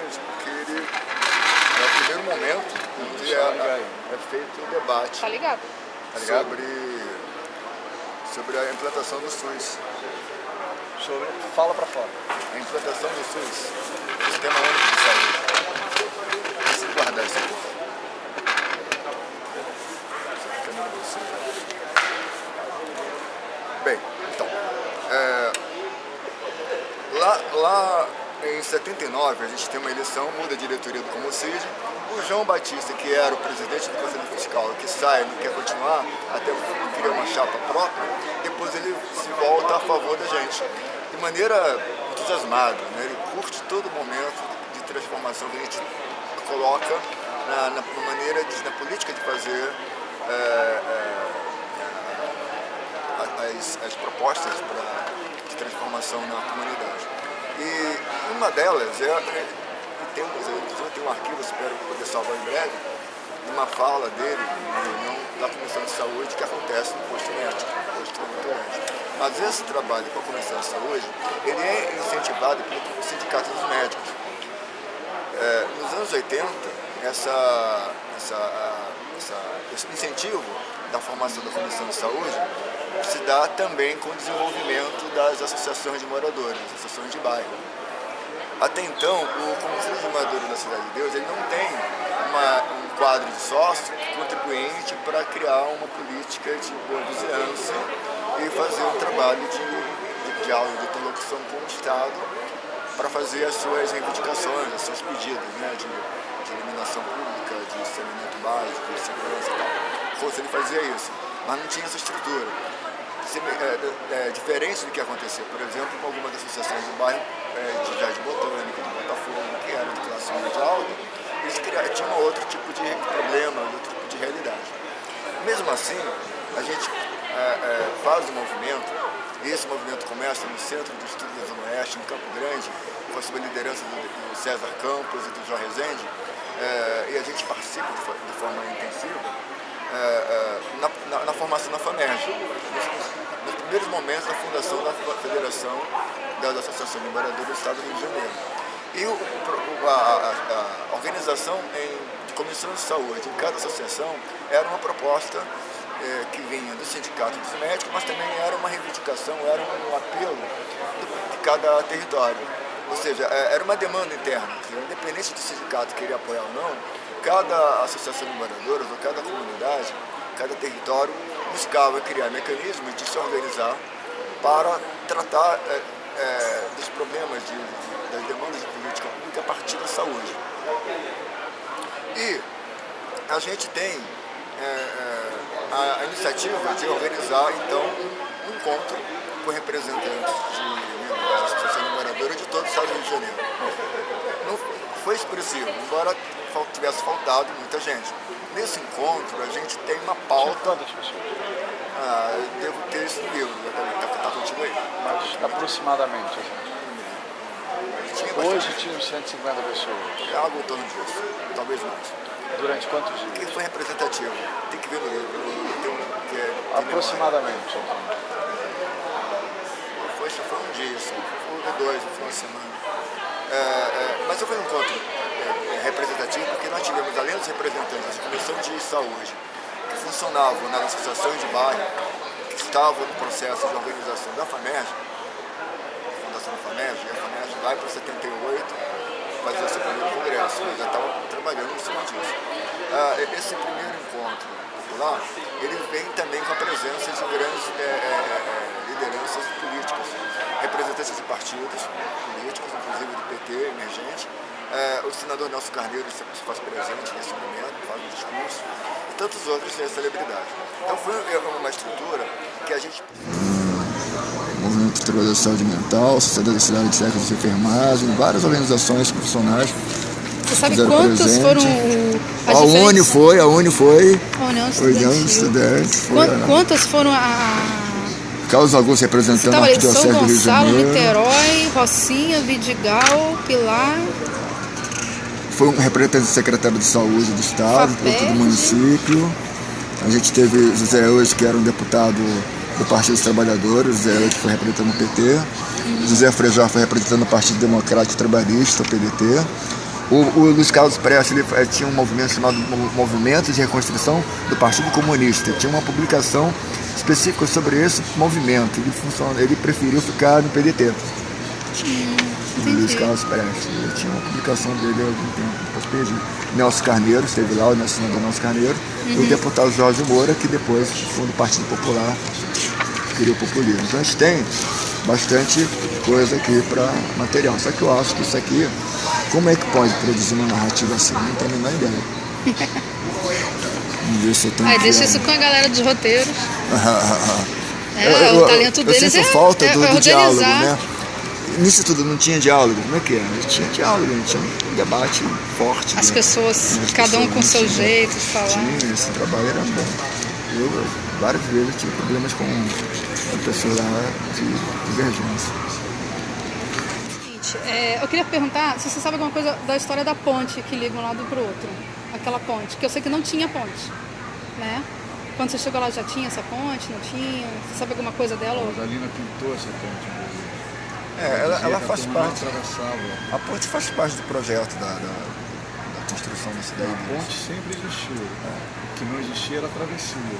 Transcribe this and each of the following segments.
interessante porque ele, no primeiro momento, é feito um debate sobre a implantação do SUS. Fala pra fora. A implantação do SUS, Sistema Único de Saúde. Deixa eu guardar isso aqui. Bem, então, lá em 79 a gente tem uma eleição, muda a diretoria do Comocid. O João Batista, que era o presidente do Conselho Fiscal, que sai, não quer continuar, até criar uma chapa própria, depois ele se volta a favor da gente, de maneira entusiasmada, né? Ele curte todo momento de transformação que a gente coloca na maneira, na política de fazer as propostas de transformação na comunidade. E uma delas tem um arquivo, espero poder salvar em breve, uma fala dele na reunião da Comissão de Saúde que acontece no posto médico, Mas esse trabalho com a Comissão de Saúde, ele é incentivado pelo Sindicato dos Médicos. Nos anos 80, esse incentivo da formação da Comissão de Saúde se dá também com o desenvolvimento das associações de moradores, associações de bairro. Até então, o Conselho de Moradores da Cidade de Deus ele não tem um quadro de sócio contribuinte para criar uma política de boa vizinhança e fazer um trabalho de diálogo, de interlocução com o Estado para fazer as suas reivindicações, os seus pedidos, né, de iluminação pública, de saneamento básico, de segurança e tal. O Conselho fazia isso, mas não tinha essa estrutura. Diferente do que acontecia, por exemplo, com algumas associações do bairro de Jardim Botânico, de Botafogo, que eram de classe média alta, eles tinham outro tipo de problema, outro tipo de realidade. Mesmo assim, a gente faz um movimento, e esse movimento começa no Centro de Estudos da Zona Oeste, em Campo Grande, com a sob a liderança do César Campos e do João Rezende, e a gente participa de forma intensiva na formação da FAMERJ, nos primeiros momentos da fundação da Federação das Associações de Moradores do Estado do Rio de Janeiro. E a organização de comissão de saúde em cada associação era uma proposta que vinha do Sindicato dos Médicos, mas também era uma reivindicação, era um apelo de cada território. Ou seja, era uma demanda interna, independente do sindicato querer apoiar ou não, cada associação de moradores ou cada comunidade, cada território buscava criar mecanismos de se organizar para tratar dos problemas, das demandas de política pública a partir da saúde. E a gente tem a iniciativa de organizar, então, um encontro com representantes da Associação de Moradores de todo o estado do Rio de Janeiro. Não foi expressivo, embora tivesse faltado muita gente. Nesse encontro, a gente tem uma pauta... Quantas pessoas? Devo ter esse livro, está contigo aí. Mas aproximadamente, assim. Hoje tinham 150 pessoas. É algo em torno disso, talvez mais. Durante quantos dias? Que foi representativo. Tem que ver no livro. Aproximadamente. Foi um dia, assim. Foi dois, foi uma semana. Mas foi um encontro representativo porque nós tivemos, além dos representantes da Comissão de Saúde, que funcionavam nas associações de bairro, que estavam no processo de organização da FAMERJ, Fundação da FAMERJ, e a FAMERJ vai para 78 fazer o seu primeiro congresso, mas já estava trabalhando em cima disso. Esse primeiro encontro popular, ele vem também com a presença de grandes lideranças políticas, representantes de partidos políticos, inclusive do PT emergente. O senador Nelson Carneiro se faz presente nesse momento, faz um discurso, e tantos outros celebridades. Então foi uma estrutura que a gente... Movimento de Trabalhador de Saúde Mental, Sociedade Cidade de Técnicos de Enfermagem, várias organizações profissionais. Você sabe quantos foram a Uni foi. A União Estudantil. Quantas foram Carlos Augusto representando a Arquidiocese do Rio de Janeiro. Niterói, Rocinha, Vidigal, Pilar. Foi um representante do secretário de Saúde do Estado, do município. A gente teve José Eudes, que era um deputado do Partido dos Trabalhadores, José Eudes foi representando o PT. José Frejá foi representando o Partido Democrático Trabalhista, o PDT. O Luiz Carlos Prestes ele tinha um movimento chamado Movimento de Reconstrução do Partido Comunista. Tinha uma publicação específica sobre esse movimento. Ele preferiu ficar no PDT. O Luiz Carlos Prestes. Ele tinha uma publicação dele há algum tempo. Depois perdi. Nelson Carneiro, esteve lá, o senador Nelson Carneiro. E o deputado Jorge Moura, que depois foi do Partido Popular, queria o populismo. Então a gente tem bastante coisa aqui para material. Só que eu acho que isso aqui, como é que pode produzir uma narrativa assim? Não tenho a menor ideia. Vamos ver se eu tenho. Deixa isso com a galera dos roteiros. O talento deles eu sinto falta do organizar. diálogo, né? Nisso tudo não tinha diálogo. Como é que era? Tinha diálogo, tinha um debate forte. As né? pessoas, cada um com seu jeito de falar. Tinha, esse trabalho era bom. Eu, várias vezes, tive problemas com a pessoa lá de divergência. Eu queria perguntar se você sabe alguma coisa da história da ponte que liga um lado para o outro. Aquela ponte, que eu sei que não tinha ponte, né? Quando você chegou lá já tinha essa ponte, não tinha? Você sabe alguma coisa dela? A Rosalina pintou essa ponte. Ela faz parte. Atravessava. A ponte faz parte do projeto da construção da cidade. A ponte sempre existiu. O que não existia era a travessia.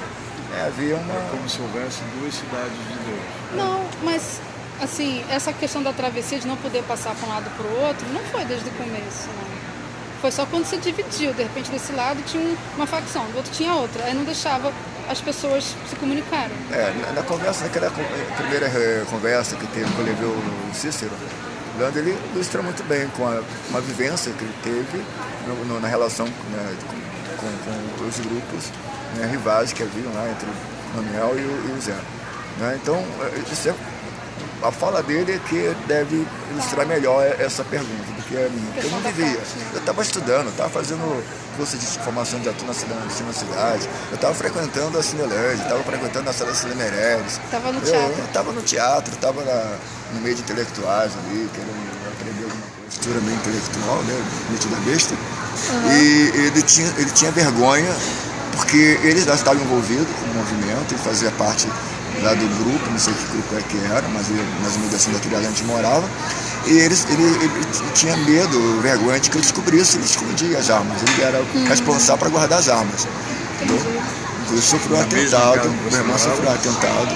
Havia uma. É como se houvesse duas cidades de Deus. Não, mas assim, essa questão da travessia de não poder passar para um lado para o outro não foi desde o começo, não. Foi só quando se dividiu, de repente desse lado tinha uma facção, do outro tinha outra, aí não deixava as pessoas se comunicarem. Na conversa, naquela primeira conversa que teve, que eu levei o Cícero, o Leandro, ele ilustra muito bem com uma vivência que ele teve na relação, né, com os grupos, né, rivais que haviam lá entre o Manuel e o Zé. Né? Então, a fala dele é que deve ilustrar melhor essa pergunta do que a minha. Porque eu não vivia. Eu estava estudando, estava fazendo curso de formação de ator na cidade, eu estava frequentando a Cinelândia, estava frequentando a sala de Cine Meirelles. Estava no teatro. Eu estava no teatro, estava no meio de intelectuais ali, querendo aprender alguma postura meio intelectual, né? Mito da besta. E ele tinha vergonha, porque ele já estava envolvido com o movimento e fazia parte lá do grupo, não sei que grupo é que era, mas mais ou menos assim daquele lá onde morava. E ele tinha medo, vergonha de que eu descobrisse, ele escondia as armas. Ele era responsável para guardar as armas. Ele sofreu um atentado, meu irmão sofreu um atentado,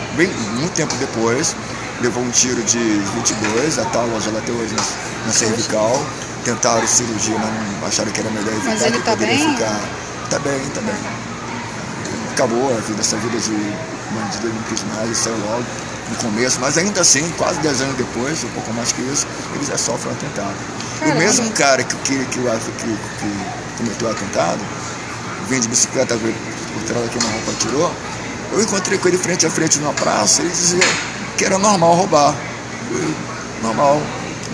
muito tempo depois, levou um tiro de 22, a tal loja lá até hoje na cervical. Tentaram cirurgia, mas acharam que era melhor evitar. Mas ele que tá poderia bem? ficar. Tá bem. Acabou essa vida de bandido, ele não quis mais, ele saiu logo no começo, mas ainda assim, quase 10 anos depois, um pouco mais que isso, ele já sofre um atentado. Caramba. O mesmo cara que cometeu o atentado, vinha de bicicleta por trás aqui na roupa, atirou, eu encontrei com ele frente a frente numa praça, ele dizia que era normal roubar. Normal.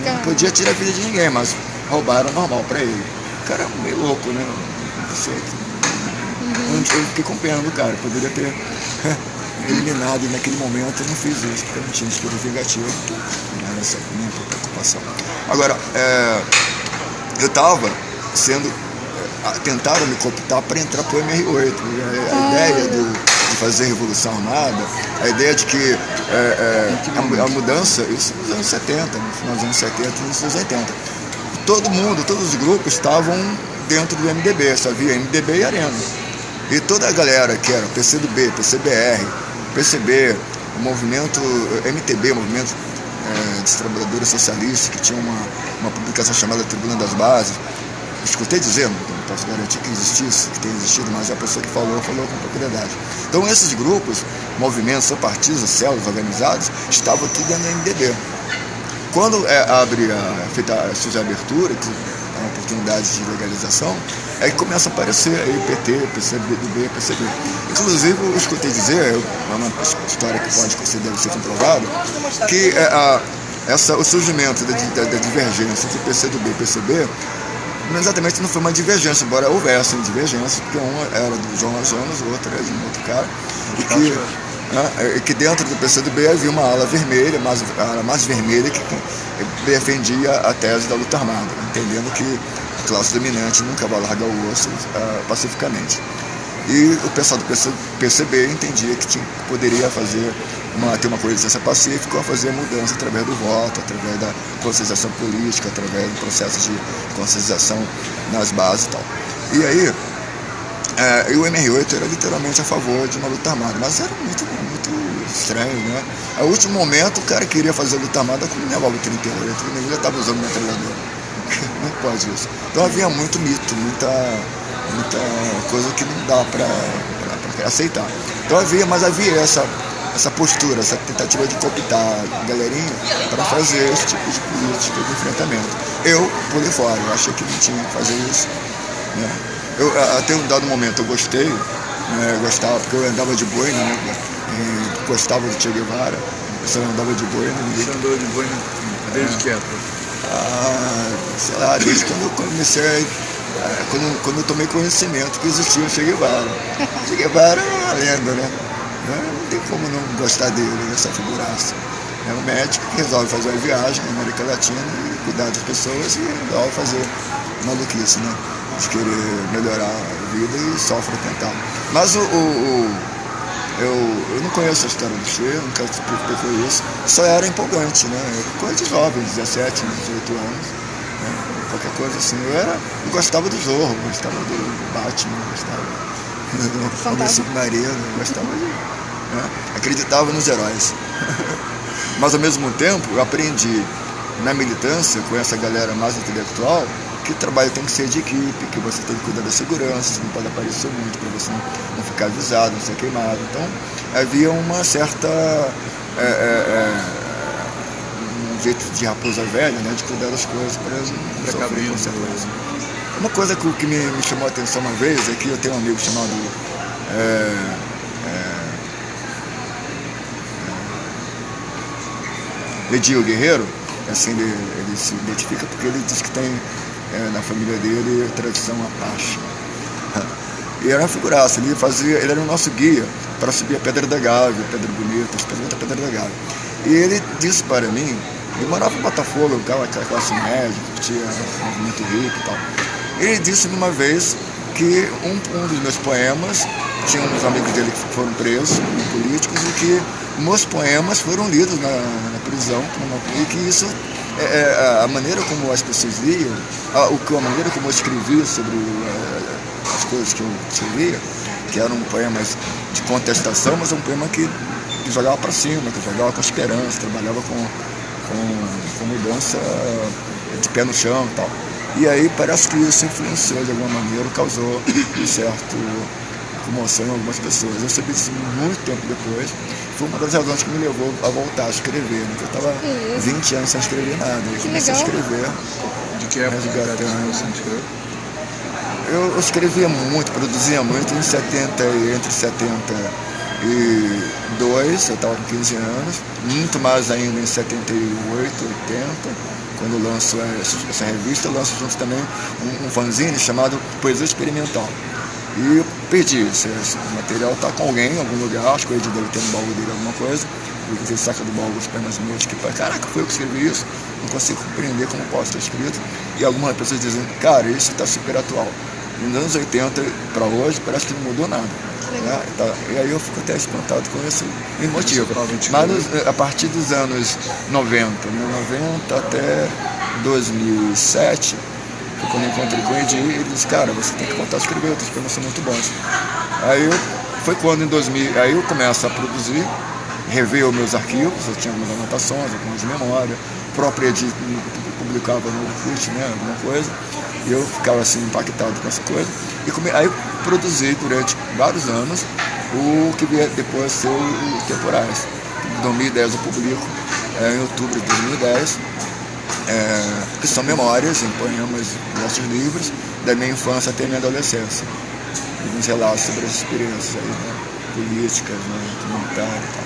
Não podia tirar a vida de ninguém, mas roubar era normal pra ele. O cara é meio louco, né? Não sei. Eu fiquei com pena do cara, poderia ter eliminado e naquele momento eu não fiz isso, porque eu não tinha espírito vingativo, não era essa minha preocupação. Agora, eu estava sendo. Tentaram me cooptar para entrar para o MR8. A ideia de fazer revolução armada, a ideia de que a mudança, isso nos anos 70, no final dos anos 70 e nos anos 80. Todo mundo, todos os grupos estavam dentro do MDB, só havia MDB e Arena. E toda a galera que era PCdoB, PCBR, PCB, o movimento MTB, Movimento dos Trabalhadores Socialistas, que tinha uma publicação chamada Tribuna das Bases, escutei dizer, não posso garantir que existisse, que tenha existido, mas a pessoa que falou com propriedade. Então esses grupos, movimentos, partidos, células organizados, estavam tudo dentro do MDB. Quando surge a abertura, que é uma oportunidade de legalização, é que começa a aparecer aí PT, PCdoB, PCB. Inclusive, eu escutei dizer, é uma história que deve ser comprovada, que o surgimento da divergência entre PCdoB e PCB exatamente não foi uma divergência, embora houvesse divergência, porque um era do João Lajanos, o outro era de um outro cara, e que dentro do PCdoB havia uma ala vermelha, a ala mais vermelha, que defendia a tese da luta armada, entendendo que a classe dominante nunca vai largar o osso pacificamente. E o pessoal do PCB entendia que poderia fazer ter uma coexistência pacífica, a fazer mudança através do voto, através da conscientização política, através do processo de conscientização nas bases e tal. E aí, o MR8 era literalmente a favor de uma luta armada, mas era muito estranho, né? Ao último momento, o cara queria fazer a luta armada com um revólver 38, ele já estava usando metralhadora. Não pode isso. Então havia muito mito, muita coisa que não dá para aceitar. Então havia essa postura, essa tentativa de cooptar a galerinha para fazer esse tipo de política de enfrentamento. Eu pulei fora, eu achei que não tinha que fazer isso, né? Até um dado momento eu gostei, né? Gostava porque eu andava de boina, né? E gostava do Che Guevara, eu andava de boina. Você andou de boina desde que época? Sei lá, desde quando eu comecei, quando eu tomei conhecimento que existia o Che Guevara. Che Guevara é uma lenda, né? Não tem como não gostar dele, dessa figuraça. É um médico que resolve fazer uma viagem na América Latina e cuidar das pessoas e resolve fazer maluquice, né? De querer melhorar a vida e sofre tentar. Mas eu não conheço a história do Che, nunca se preocupei com isso. Só era empolgante, né? Coisa de jovem, 17, 18 anos. Né? Qualquer coisa assim. Eu gostava do Zorro, gostava do Batman, gostava do Submarino, gostava de... Né? Acreditava nos heróis. Mas ao mesmo tempo eu aprendi na militância com essa galera mais intelectual que o trabalho tem que ser de equipe, que você tem que cuidar da segurança, você não pode aparecer muito para você não ficar avisado, não ser queimado. Então havia uma certa um jeito de raposa velha, né, de cuidar das coisas para não sofrer consequências. Uma coisa que me chamou a atenção uma vez é que eu tenho um amigo chamado Edil Guerreiro, assim ele se identifica porque ele diz que tem na família dele tradição Apache. E era uma figuraça, ele era o nosso guia para subir a Pedra da Gávea, Pedra Bonita, especialmente a Pedra da Gávea. E ele disse para mim, ele morava em Botafogo, um cara classe média, que tinha um movimento rico e tal. Ele disse uma vez que um dos meus poemas, tinha uns amigos dele que foram presos, políticos, e que meus poemas foram lidos na prisão, e que isso, a maneira como as pessoas liam, a maneira como eu escrevia sobre as coisas que eu escrevia, que eram poemas de contestação, mas um poema que jogava para cima, que jogava com esperança, trabalhava com mudança de pé no chão e tal. E aí parece que isso influenciou de alguma maneira, causou um certo comoção em algumas pessoas. Eu soube isso muito tempo depois. Foi uma das razões que me levou a voltar a escrever, né? Eu estava 20 anos sem escrever nada. Eu comecei a escrever. De que época você escreveu? Eu escrevia muito, produzia muito entre 72, eu estava com 15 anos, muito mais ainda em 78, 80. Quando eu lanço essa revista, eu lanço junto também um fanzine chamado Poesia Experimental. E eu perdi esse material, está com alguém em algum lugar, acho que o editor deve ter no baú dele alguma coisa, ele saca do baú os poemas meus, que caraca, foi eu que escrevi isso, não consigo compreender como posso ter escrito. E algumas pessoas dizem, cara, isso está super atual. Nos anos 80 para hoje, parece que não mudou nada. Né? E aí eu fico até espantado com esse motivo. Mas a partir dos anos 90 até 2007, quando eu encontrei com o Edir, ele disse, cara, você tem que voltar a escrever, outros poemas são muito bons. Foi quando em 2000, aí eu começo a produzir, rever os meus arquivos, eu tinha algumas anotações, algumas memórias, o próprio Edir publicava no Orkut, né, alguma coisa, e eu ficava assim impactado com essa coisa. Aí eu produzi durante vários anos o que veio depois ser o Temporais. Em 2010 eu publico, em outubro de 2010, que são memórias em poemas, nossos livros, da minha infância até minha adolescência. Alguns relatos sobre as experiências aí, né, políticas, né, comunitárias e tal.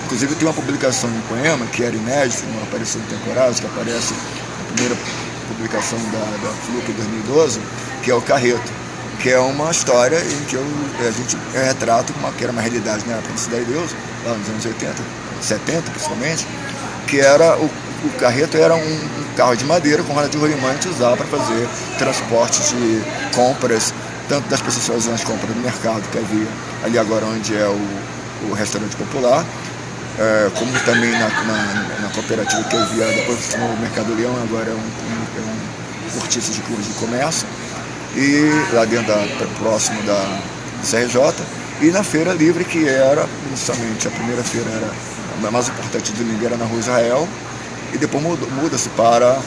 Inclusive tem uma publicação de um poema que era inédito, não apareceu no Temporais, que aparece na primeira publicação da FLUC em 2012, que é o Carreto, que é uma história em que a gente retrata que era uma realidade na época da Cidade de Deus, lá nos anos 80, 70 principalmente, que era o carreto era um carro de madeira com roda de rolimã que usava para fazer transporte de compras, tanto das pessoas que faziam as compras no mercado que havia ali agora onde é o restaurante popular, como também na cooperativa que eu via, depois no Mercado Leão, agora é um cortiço de clube de comércio, e lá dentro, próximo da CRJ, e na Feira Livre, que era inicialmente a primeira feira, era a mais importante do domingo, era na Rua Israel, e depois muda-se para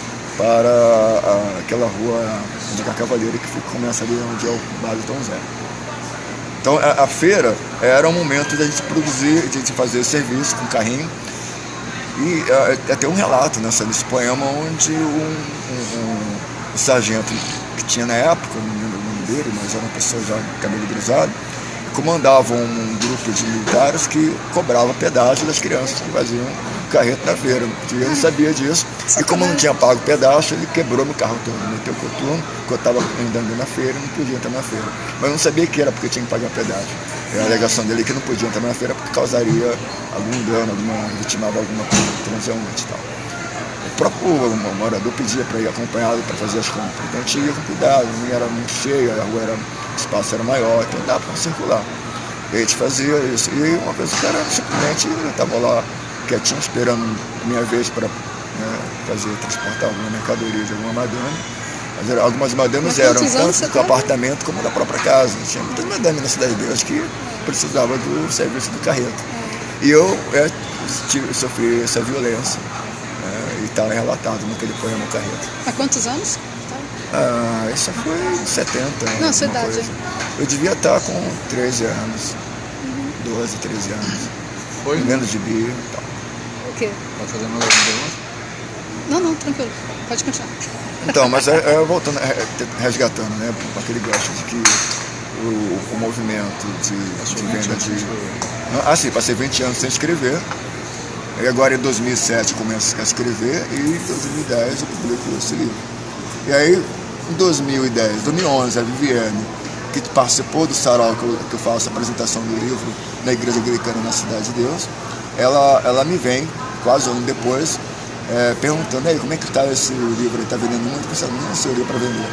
aquela rua de Cavaleiro, que começa ali onde é o bar do Tom Zé. Então a feira era um momento de a gente produzir, de a gente fazer serviço com carrinho. E até um relato nesse poema onde um sargento que tinha na época, não lembro o nome dele, mas era uma pessoa já de cabelo grisalho, comandava um grupo de militares que cobrava pedágio das crianças que faziam carreto na feira. E eu não sabia disso. E como eu não tinha pago pedaço, ele quebrou meu carro todo, meteu coturno, porque eu estava andando na feira e não podia entrar na feira. Mas eu não sabia que era porque eu tinha que pagar pedágio. A alegação dele é que não podia entrar na feira porque causaria algum dano, vitimava alguma coisa transeunte e tal. O próprio morador pedia para ir acompanhado para fazer as compras. Então a gente ia com cuidado, não era muito cheio, a rua o espaço era maior, então dava para circular. E a gente fazia isso. E uma vez o cara simplesmente estava lá quietinho, esperando minha vez para transportar alguma mercadoria de alguma madame. Mas algumas madames eram tanto do apartamento como da própria casa. Tinha muitas madames na Cidade de Deus que precisavam do serviço do carreto. E eu sofri essa violência. E está relatado naquele poema Carreto. Há quantos anos? Isso foi em 70. Não, sua idade. Coisa. Eu devia estar com 13 anos. 12, 13 anos. Foi? Menos de bi e tal. O quê? Tá fazendo mais alguma pergunta? Não, tranquilo. Pode continuar. Então, mas voltando, resgatando, né, aquele gosto de que o movimento de venda de... sim, passei 20 anos sem escrever. E agora em 2007 começo a escrever e em 2010 eu publico esse livro. E aí, em 2011, a Viviane, que participou do sarau que eu faço a apresentação do livro na Igreja Anglicana na Cidade de Deus, ela me vem, quase um ano depois, perguntando, aí, como é que está esse livro? Ele está vendendo muito? Eu pensei, não sei o livro para vender.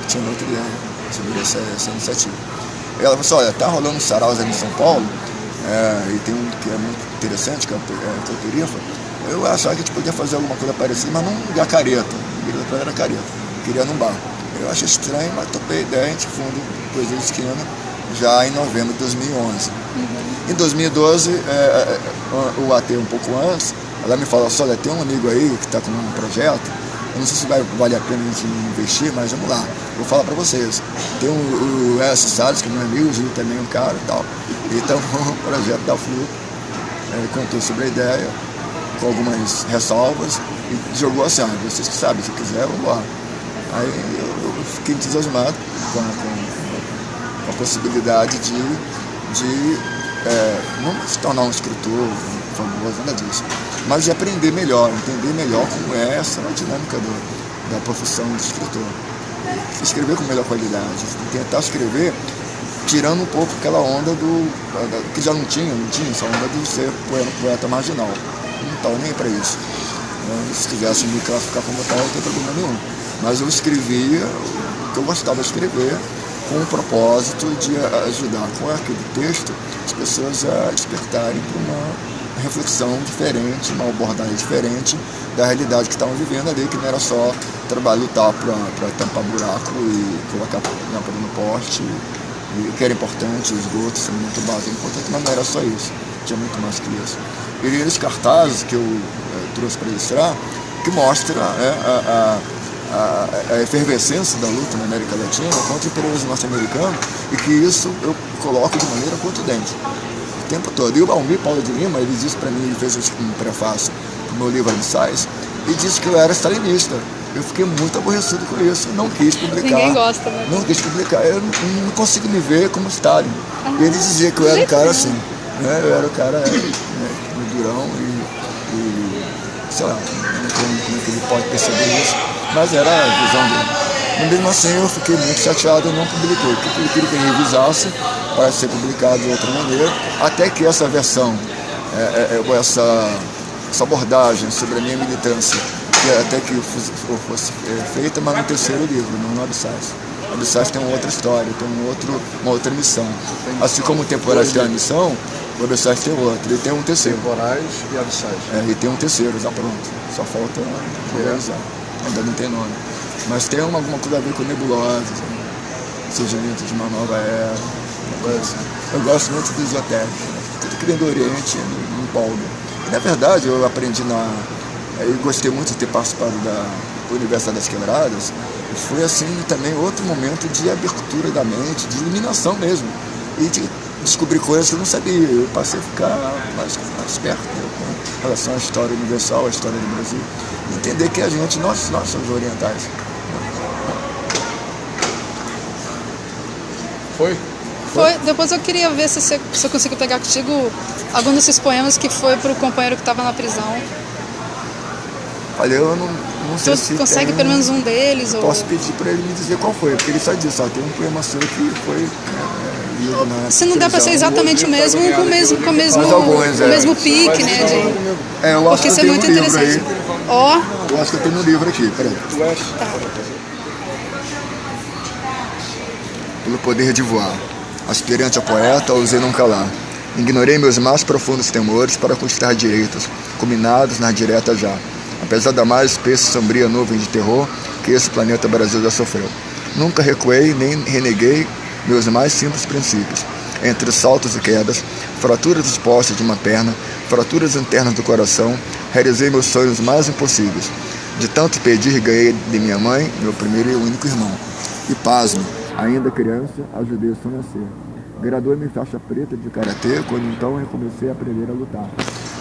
Tinha outra ideia sobre essa iniciativa. E ela falou assim, olha, está rolando um sarau ali em São Paulo, e tem um que é muito interessante, que é o Teuterifa. Eu achava que a gente podia fazer alguma coisa parecida, mas não de careta. A igreja era careta, queria num bar. Eu achei estranho, mas topei a ideia, a gente funda Poesia de Esquina já em novembro de 2011. Em 2012, o AT um pouco antes, ela me falou assim, olha, tem um amigo aí que está com um projeto, eu não sei se vale a pena a gente investir, mas vamos lá, vou falar para vocês. Tem o S. Salles, que é meu amigo, o Gil também é um cara e tal. Então, o projeto da FLU contou sobre a ideia, com algumas ressalvas, e jogou assim, vocês que sabem, se quiser, vamos lá. Aí eu fiquei entusiasmado com a possibilidade de não se tornar um escritor famoso, nada disso, mas de aprender melhor, entender melhor como é essa dinâmica da profissão de escritor. Escrever com melhor qualidade, tentar escrever tirando um pouco aquela onda que já não tinha essa onda de ser poeta marginal. Não estava nem para isso. Se quisesse me classificar como tal, não tem problema nenhum. Mas eu escrevia o que eu gostava de escrever, com o propósito de ajudar com aquele texto as pessoas a despertarem para uma reflexão diferente, uma abordagem diferente da realidade que estavam vivendo ali, que não era só lutar para tampar buraco e colocar lâmpada no poste, e que era importante, esgoto, saneamento básico, importante, mas não era só isso, tinha muito mais que isso. E esses cartazes que eu trouxe para ilustrar, que mostra a efervescência da luta na América Latina contra o imperialismo norte-americano, e que isso eu coloco de maneira contundente o tempo todo. E o Almir Paulo de Lima, ele disse para mim, ele fez um prefácio no meu livro Abissais, e disse que eu era stalinista. Eu fiquei muito aborrecido com isso, não quis publicar. Ninguém gosta, né? Não quis publicar, eu não consigo me ver como Stalin. E ele dizia que eu era um cara assim, né? Eu era um cara durão e sei lá, não sei como é que ele pode perceber isso, mas era a visão dele. Mas mesmo assim eu fiquei muito chateado e não publiquei, porque ele queria que ele revisasse para ser publicado de outra maneira, até que essa versão, essa abordagem sobre a minha militância, até que fosse feita, mas no terceiro livro, não no Abissais. O Abissais tem uma outra história, tem uma outra missão. Assim como o Temporais tem uma missão, O Abissais tem outro, e tem um terceiro. Temporais e abissais. E tem um terceiro, já pronto. Só falta realizar. Ainda não tem nome. Mas tem alguma coisa a ver com nebulosas, surgimento de uma nova era. Eu gosto muito do esotérico. Tudo que vem do Oriente me empolga. Na verdade, eu aprendi eu gostei muito de ter participado do Universo das Quebradas. E foi assim também outro momento de abertura da mente, de iluminação mesmo. E de descobrir coisas que eu não sabia. Eu passei a ficar mais perto, né, com relação à história universal, à história do Brasil. E entender que nós somos orientais. Foi? Foi. Depois eu queria ver se eu consigo pegar contigo algum desses poemas que foi pro companheiro que estava na prisão. Olha, eu não sei se Tu consegue pelo menos um deles? Posso pedir para ele me dizer qual foi, porque ele só disse, tem um poema seu que foi lido na Se não der para ser exatamente o mesmo, com o mesmo pique, né? eu acho porque isso é muito interessante. Eu acho que eu tenho um livro aqui, peraí. Tá. Pelo poder de voar, aspirante a poeta, ousei não calar. Ignorei meus mais profundos temores para conquistar direitos, combinados na direta já. Apesar da mais espessa e sombria nuvem de terror que esse planeta Brasil já sofreu. Nunca recuei nem reneguei meus mais simples princípios. Entre saltos e quedas, fraturas expostas de uma perna, fraturas internas do coração, realizei meus sonhos mais impossíveis. De tanto pedir, ganhei de minha mãe, meu primeiro e único irmão. E pasme, ainda criança, ajudei o sonho a ser. Graduei-me em faixa preta de karatê, quando então eu comecei a aprender a lutar.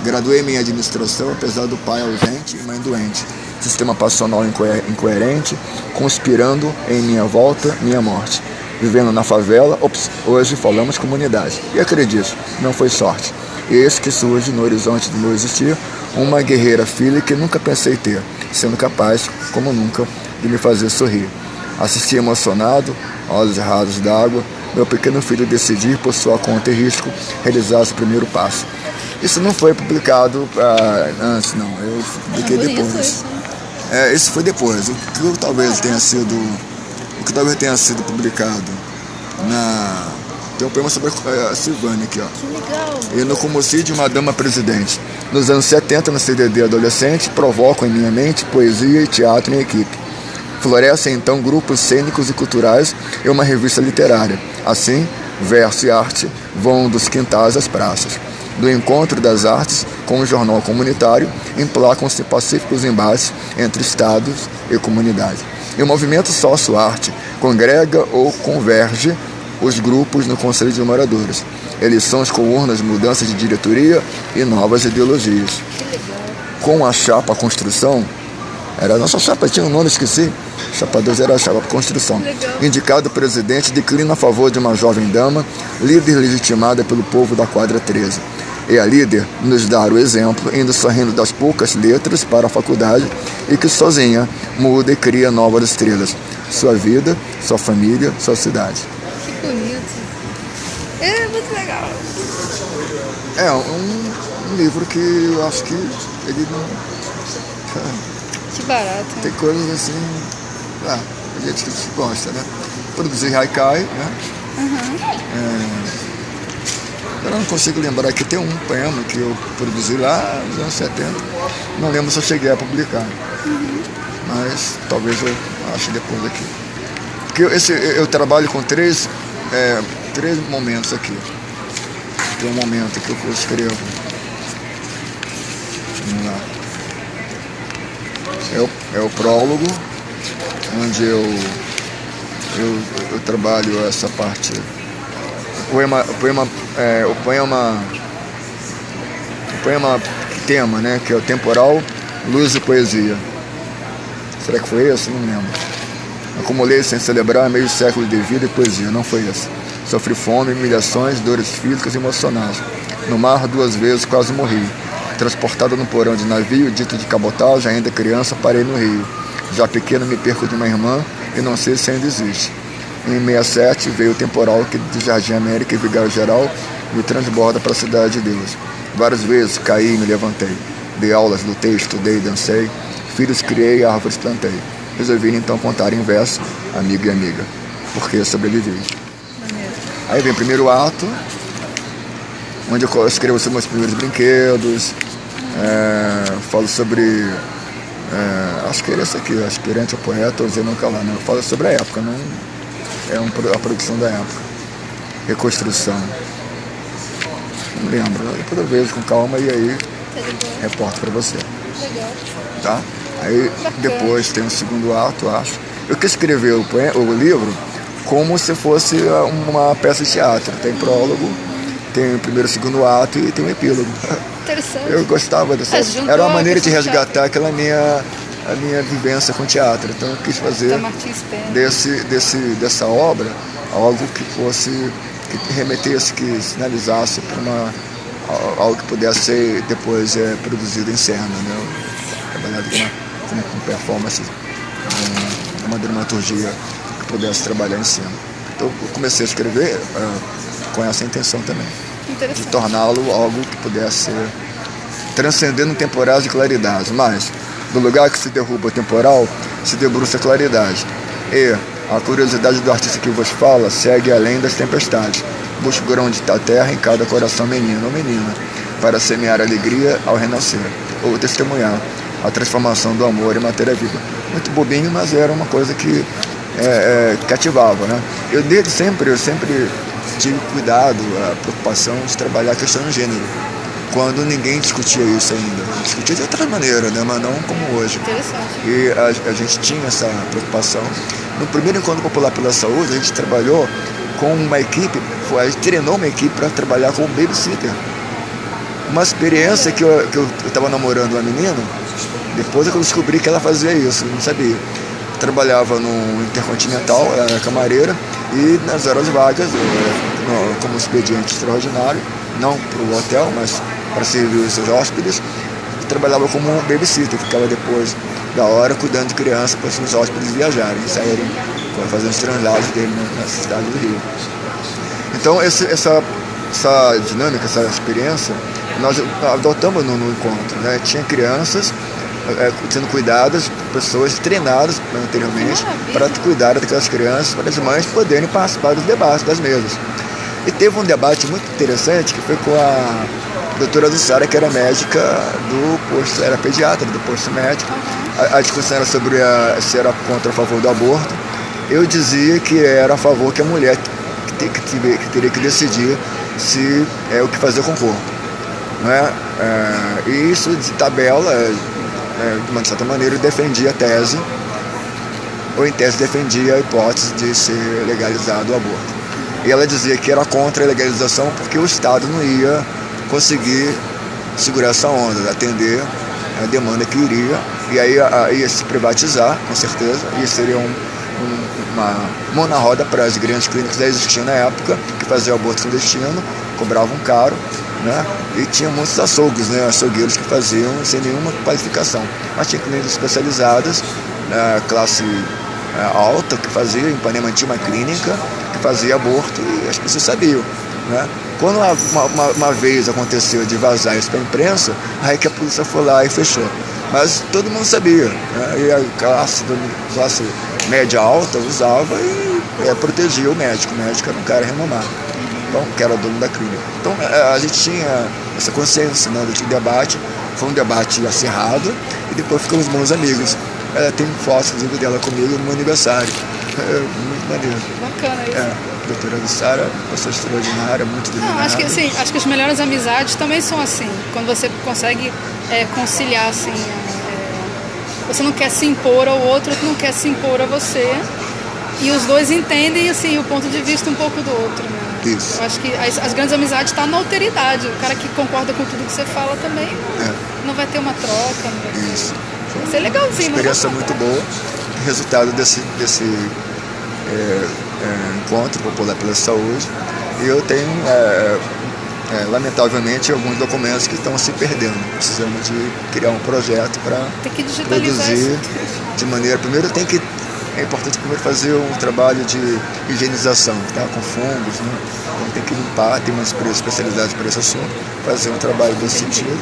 Graduei-me em administração, apesar do pai ausente e mãe doente. Sistema passional incoerente, conspirando em minha volta, minha morte. Vivendo na favela, hoje falamos comunidade. E acredite, não foi sorte. Eis que surge no horizonte do meu existir uma guerreira filha que nunca pensei ter, sendo capaz, como nunca, de me fazer sorrir. Assisti emocionado, olhos rasos d'água, meu pequeno filho decidir, por sua conta e risco, realizar o primeiro passo. Isso não foi publicado antes, não. Eu publiquei depois. Isso foi depois. O que talvez tenha sido publicado tem um poema sobre a Silvânia aqui, ó. Que legal. E no Comocídio, uma dama presidente. Nos anos 70, no CDD adolescente, provocam em minha mente poesia e teatro em equipe. Florescem então grupos cênicos e culturais e uma revista literária. Assim, verso e arte vão dos quintais às praças. Do encontro das artes com o jornal comunitário, emplacam-se pacíficos embates entre estados e comunidade. E o movimento sócio-arte congrega ou converge os grupos no Conselho de Moradores. Eleições com urnas, mudanças de diretoria e novas ideologias. Com a chapa Construção, a nossa chapa tinha um nome, esqueci. Chapa 2 era a chapa Construção. Indicado presidente declina a favor de uma jovem dama, líder legitimada pelo povo da quadra 13. E a líder nos dá o exemplo, indo sorrindo das poucas letras para a faculdade e que sozinha muda e cria novas estrelas. Sua vida, sua família, sua cidade. Que bonito. É muito legal. É um livro que eu acho que ele não... Que barato. Tem coisas assim... a gente que gosta, né? Produzir haikai, né? Eu não consigo lembrar que tem um poema que eu produzi lá nos anos 70. Não lembro se eu cheguei a publicar. Mas talvez eu ache depois aqui. Porque eu trabalho com três momentos aqui. Tem um momento que eu escrevo. Vamos lá. É o prólogo, onde eu trabalho essa parte. O poema tema, né, que é o temporal, luz e poesia. Será que foi esse? Não lembro. Acumulei sem celebrar meio século de vida e poesia. Não foi esse. Sofri fome, humilhações, dores físicas e emocionais. No mar 2 vezes quase morri. Transportado no porão de navio, dito de cabotagem, ainda criança, parei no rio. Já pequeno me perco de uma irmã e não sei se ainda existe. Em 67 veio o temporal que de Jardim América e Vigário Geral me transborda para a Cidade de Deus. Várias vezes caí e me levantei. Dei aulas, lutei, estudei, dancei. Filhos criei, árvores plantei. Resolvi então contar em verso, amigo e amiga, porque sobrevivi. Aí vem o primeiro ato onde eu escrevo sobre meus primeiros brinquedos, falo sobre, acho que era esse aqui, Aspirante ao Poeta, ou Zé Calá, né? Eu falo sobre a época, não a produção da época, reconstrução. Não lembro, depois eu vejo com calma e aí reporto para você. Legal. Tá? Aí depois tem um segundo ato, acho. Eu quis escrever o livro como se fosse uma peça de teatro. Tem prólogo, tem o primeiro e segundo ato e tem um epílogo. Interessante. Eu gostava dessa. Era uma maneira de resgatar aquela a minha vivência com teatro. Então eu quis fazer dessa obra algo que fosse, que remetesse, que sinalizasse para algo que pudesse ser depois produzido em cena, né? Trabalhado com performance, uma dramaturgia que pudesse trabalhar em cena. Então eu comecei a escrever com essa intenção também, de torná-lo algo que pudesse ser transcendendo temporais e claridade, mas do lugar que se derruba o temporal, se debruça a claridade. E a curiosidade do artista que vos fala segue além das tempestades. Busca o grão de terra em cada coração menino ou menina, para semear alegria ao renascer, ou testemunhar a transformação do amor em matéria viva. Muito bobinho, mas era uma coisa que cativava, né? Eu sempre tive cuidado, a preocupação de trabalhar a questão do gênero, quando ninguém discutia isso ainda. Discutia de outra maneira, né? Mas não como hoje. Interessante. E a gente tinha essa preocupação. No primeiro Encontro Popular pela Saúde, a gente trabalhou com uma equipe, a gente treinou uma equipe para trabalhar com babysitter. Uma experiência que eu estava namorando uma menina, depois é que eu descobri que ela fazia isso, eu não sabia. Eu trabalhava no Intercontinental, ela era camareira, e nas horas vagas, como expediente extraordinário, não para o hotel, mas para servir os hóspedes, eu trabalhava como babysitter, ficava depois da hora cuidando de crianças para os hóspedes viajarem e saírem, fazendo os translados dele na cidade do Rio. Então essa dinâmica, essa experiência, nós adotamos no encontro, né? Tinha crianças sendo cuidadas por pessoas treinadas anteriormente para cuidar daquelas crianças, para as mães poderem participar dos debates, das mesas. E teve um debate muito interessante que foi com a doutora Luciara, que era médica do posto, era pediatra do posto médico. A discussão era sobre se era contra ou a favor do aborto. Eu dizia que era a favor que a mulher que teria que decidir se o que fazer com o corpo. Né? E isso de tabela, de uma certa maneira, eu defendia a tese, ou em tese defendia a hipótese de ser legalizado o aborto. E ela dizia que era contra a legalização porque o Estado não ia conseguir segurar essa onda, atender a demanda que iria, e aí ia se privatizar, com certeza, e seria uma mão na roda para as grandes clínicas que já existiam na época, que faziam aborto clandestino, cobravam caro, né? E tinha muitos açougues, né? Açougueiros que faziam sem nenhuma qualificação, mas tinha clínicas especializadas, classe alta, que fazia. Em Ipanema tinha uma clínica que fazia aborto e as pessoas sabiam, né? Quando uma vez aconteceu de vazar isso para a imprensa, aí que a polícia foi lá e fechou. Mas todo mundo sabia, né? E a classe média alta usava e protegia o médico. O médico era um cara renomado, então, que era dono da clínica. Então a gente tinha essa consciência, né, do debate. Foi um debate acirrado e depois ficamos bons amigos. Tem fotos, inclusive, dela comigo no meu aniversário. Muito maneiro. Bacana isso. Doutora Luciara, pessoa extraordinária, muito determinada. Não, acho que as melhores amizades também são assim. Quando você consegue conciliar, assim, você não quer se impor ao outro não quer se impor a você. E os dois entendem, assim, o ponto de vista um pouco do outro, né? Isso. Eu acho que as grandes amizades estão na alteridade. O cara que concorda com tudo que você fala também não vai ter uma troca. Não vai ter... Isso. Vai ser legalzinho. Uma experiência muito boa. Resultado desse Encontro Popular pela Saúde. E eu tenho, lamentavelmente, alguns documentos que estão se perdendo. Precisamos de criar um projeto para produzir de maneira... Primeiro é importante primeiro fazer um trabalho de higienização, tá? Com fungos, né? Então tem que limpar, tem umas empresas especializadas para esse assunto, fazer um trabalho nesse sentido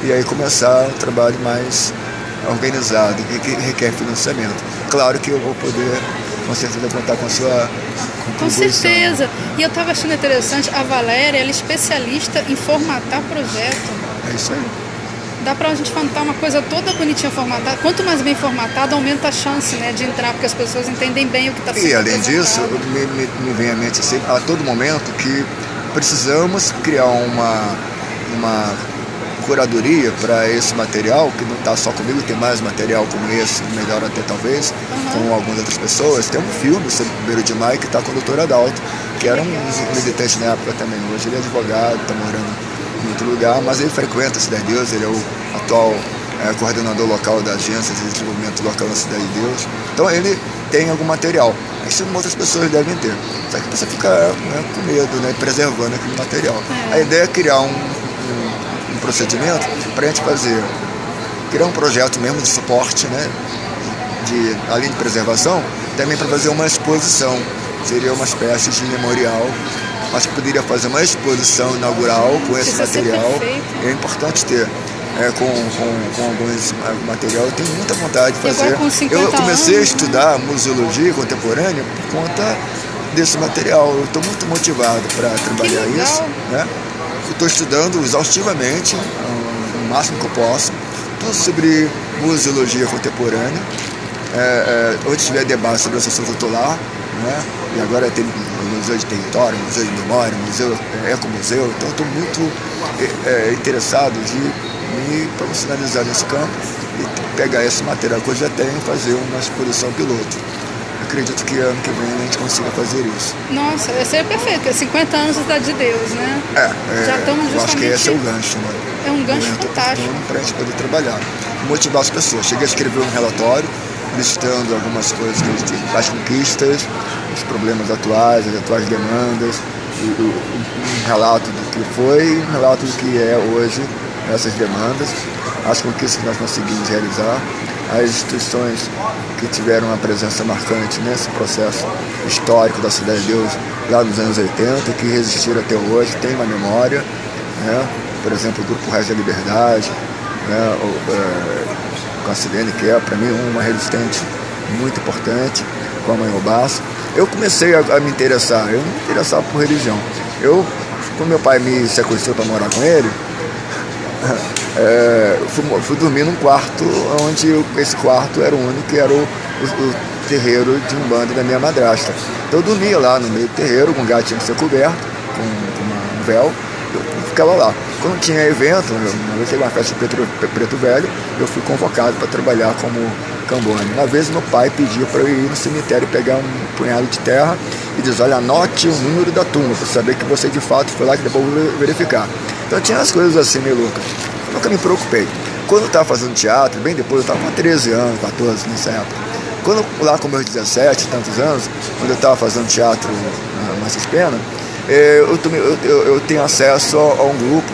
e aí começar um trabalho mais organizado, que requer financiamento. Claro que eu vou poder com certeza contar com a sua Com contribuição. certeza. E eu estava achando interessante, a Valéria, ela é especialista em formatar projeto. É isso aí. Dá pra gente formatar uma coisa toda bonitinha formatada. Quanto mais bem formatado, aumenta a chance, né, de entrar, porque as pessoas entendem bem o que está sendo E além disso, apresentado. me vem à mente assim, a todo momento que precisamos criar uma curadoria para esse material, que não está só comigo, tem mais material como esse, melhor até talvez, com algumas outras pessoas. Tem um filme sobre o 1º de maio que está com o Dr. Adalto, que era um militante na época também. Hoje ele é advogado, está morando em outro lugar, mas ele frequenta a Cidade de Deus, ele é o atual coordenador local da Agência de Desenvolvimento Local da Cidade de Deus. Então ele tem algum material. Isso outras pessoas devem ter. Só que você fica com medo, né, preservando aquele material. A ideia é criar um procedimento para a gente criar um projeto mesmo de suporte, né, além de preservação, também para fazer uma exposição. Seria uma espécie de memorial. Acho que poderia fazer uma exposição inaugural com esse material. É importante ter com alguns material. Eu tenho muita vontade de fazer. Eu comecei a estudar museologia contemporânea por conta desse material. Eu estou muito motivado para trabalhar isso, né? Estou estudando exaustivamente, o máximo que eu posso, tudo sobre museologia contemporânea. Onde tiver debate sobre esse assunto, eu estou lá, né? E agora tem museu de território, museu de memória, museu ecomuseu. Então estou muito interessado de me profissionalizar nesse campo e pegar esse material que eu já tenho e fazer uma exposição piloto. Acredito que ano que vem a gente consiga fazer isso. Nossa, vai ser perfeito, é 50 anos da Cidade de Deus, né? Já estamos justamente... Eu acho que esse é o gancho, né? É um gancho fantástico. Para a gente poder trabalhar, motivar as pessoas. Cheguei a escrever um relatório listando algumas coisas, as conquistas, os problemas atuais, as atuais demandas, um relato do que foi e um relato do que é hoje essas demandas, as conquistas que nós conseguimos realizar, as instituições que tiveram uma presença marcante nesse processo histórico da Cidade de Deus lá nos anos 80, que resistiram até hoje, tem uma memória, né? Por exemplo, o Grupo Reis da Liberdade, né? Com a Silene, que é para mim uma resistente muito importante, com a mãe Obasso. Eu comecei a me interessar, eu não me interessava por religião. Quando meu pai me sequestrou para morar com ele, fui dormir num quarto onde esse quarto era o único que era o terreiro de Umbanda da minha madrasta. Então eu dormia lá no meio do terreiro, com um gato tinha que ser coberto, com um véu, eu ficava lá. Quando tinha evento, uma vez teve uma festa de Preto Velho, eu fui convocado para trabalhar como cambone. Uma vez meu pai pediu para eu ir no cemitério pegar um punhado de terra e diz: olha, anote o número da tumba, para saber que você de fato foi lá, que depois eu vou verificar. Então tinha as coisas assim meio loucas. Eu nunca me preocupei. Quando eu estava fazendo teatro, bem depois, eu estava com 13 anos, 14 nessa época. Quando lá com meus 17 tantos anos, quando eu estava fazendo teatro na Massa Pena, eu tenho acesso a um grupo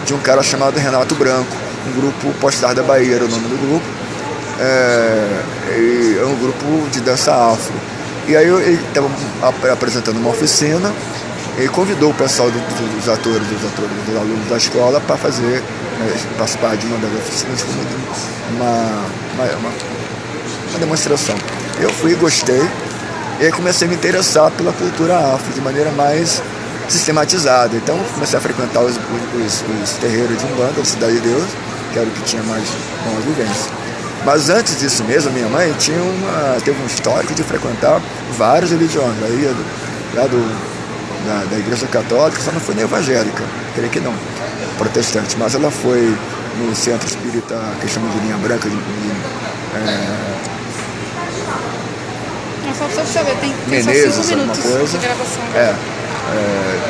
de um cara chamado Renato Branco, um grupo Postar da Bahia, era o nome do grupo. É um grupo de dança afro. E aí ele estava apresentando uma oficina e convidou o pessoal dos atores, dos alunos da escola para participar de uma das oficinas como uma demonstração. Eu fui e gostei, e aí comecei a me interessar pela cultura afro de maneira mais sistematizada. Então comecei a frequentar os terreiros de Umbanda da Cidade de Deus, que era o que tinha mais vivência. Mas antes disso mesmo, minha mãe teve um histórico de frequentar várias religiões. Aí da Igreja Católica, só não foi na evangélica, creio que não, protestante, mas ela foi no Centro Espírita, que chama de Linha Branca, só pra você ver, tem Menezes, só 5 minutos coisa. de gravação.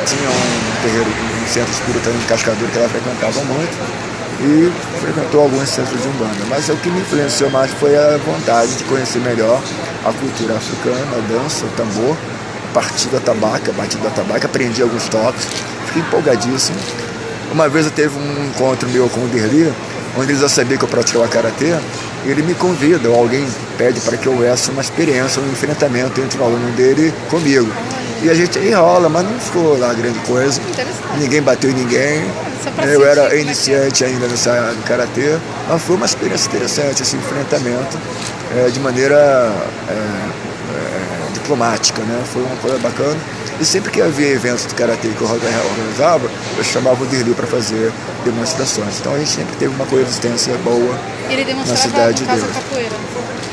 Tinha um terreiro, um Centro Espírita em Cascadura que ela frequentava muito e frequentou alguns centros de Umbanda, mas o que me influenciou mais foi a vontade de conhecer melhor a cultura africana, a dança, o tambor, batido da tabaca, aprendi alguns toques, fiquei empolgadíssimo. Uma vez eu teve um encontro meu com o Derli, onde eles já sabiam que eu praticava karatê, e ele me convida, ou alguém pede para que eu houvesse uma experiência, um enfrentamento entre o aluno dele e comigo. E a gente enrola, mas não ficou lá grande coisa, ninguém bateu em ninguém, eu era iniciante ainda no karatê, mas foi uma experiência interessante, esse enfrentamento, de maneira diplomática, né? Foi uma coisa bacana. E sempre que havia eventos de karatê que eu organizava, eu chamava o Dirley para fazer demonstrações. Então a gente sempre teve uma coexistência boa Ele na demonstrava, cidade no caso, dele. a capoeira.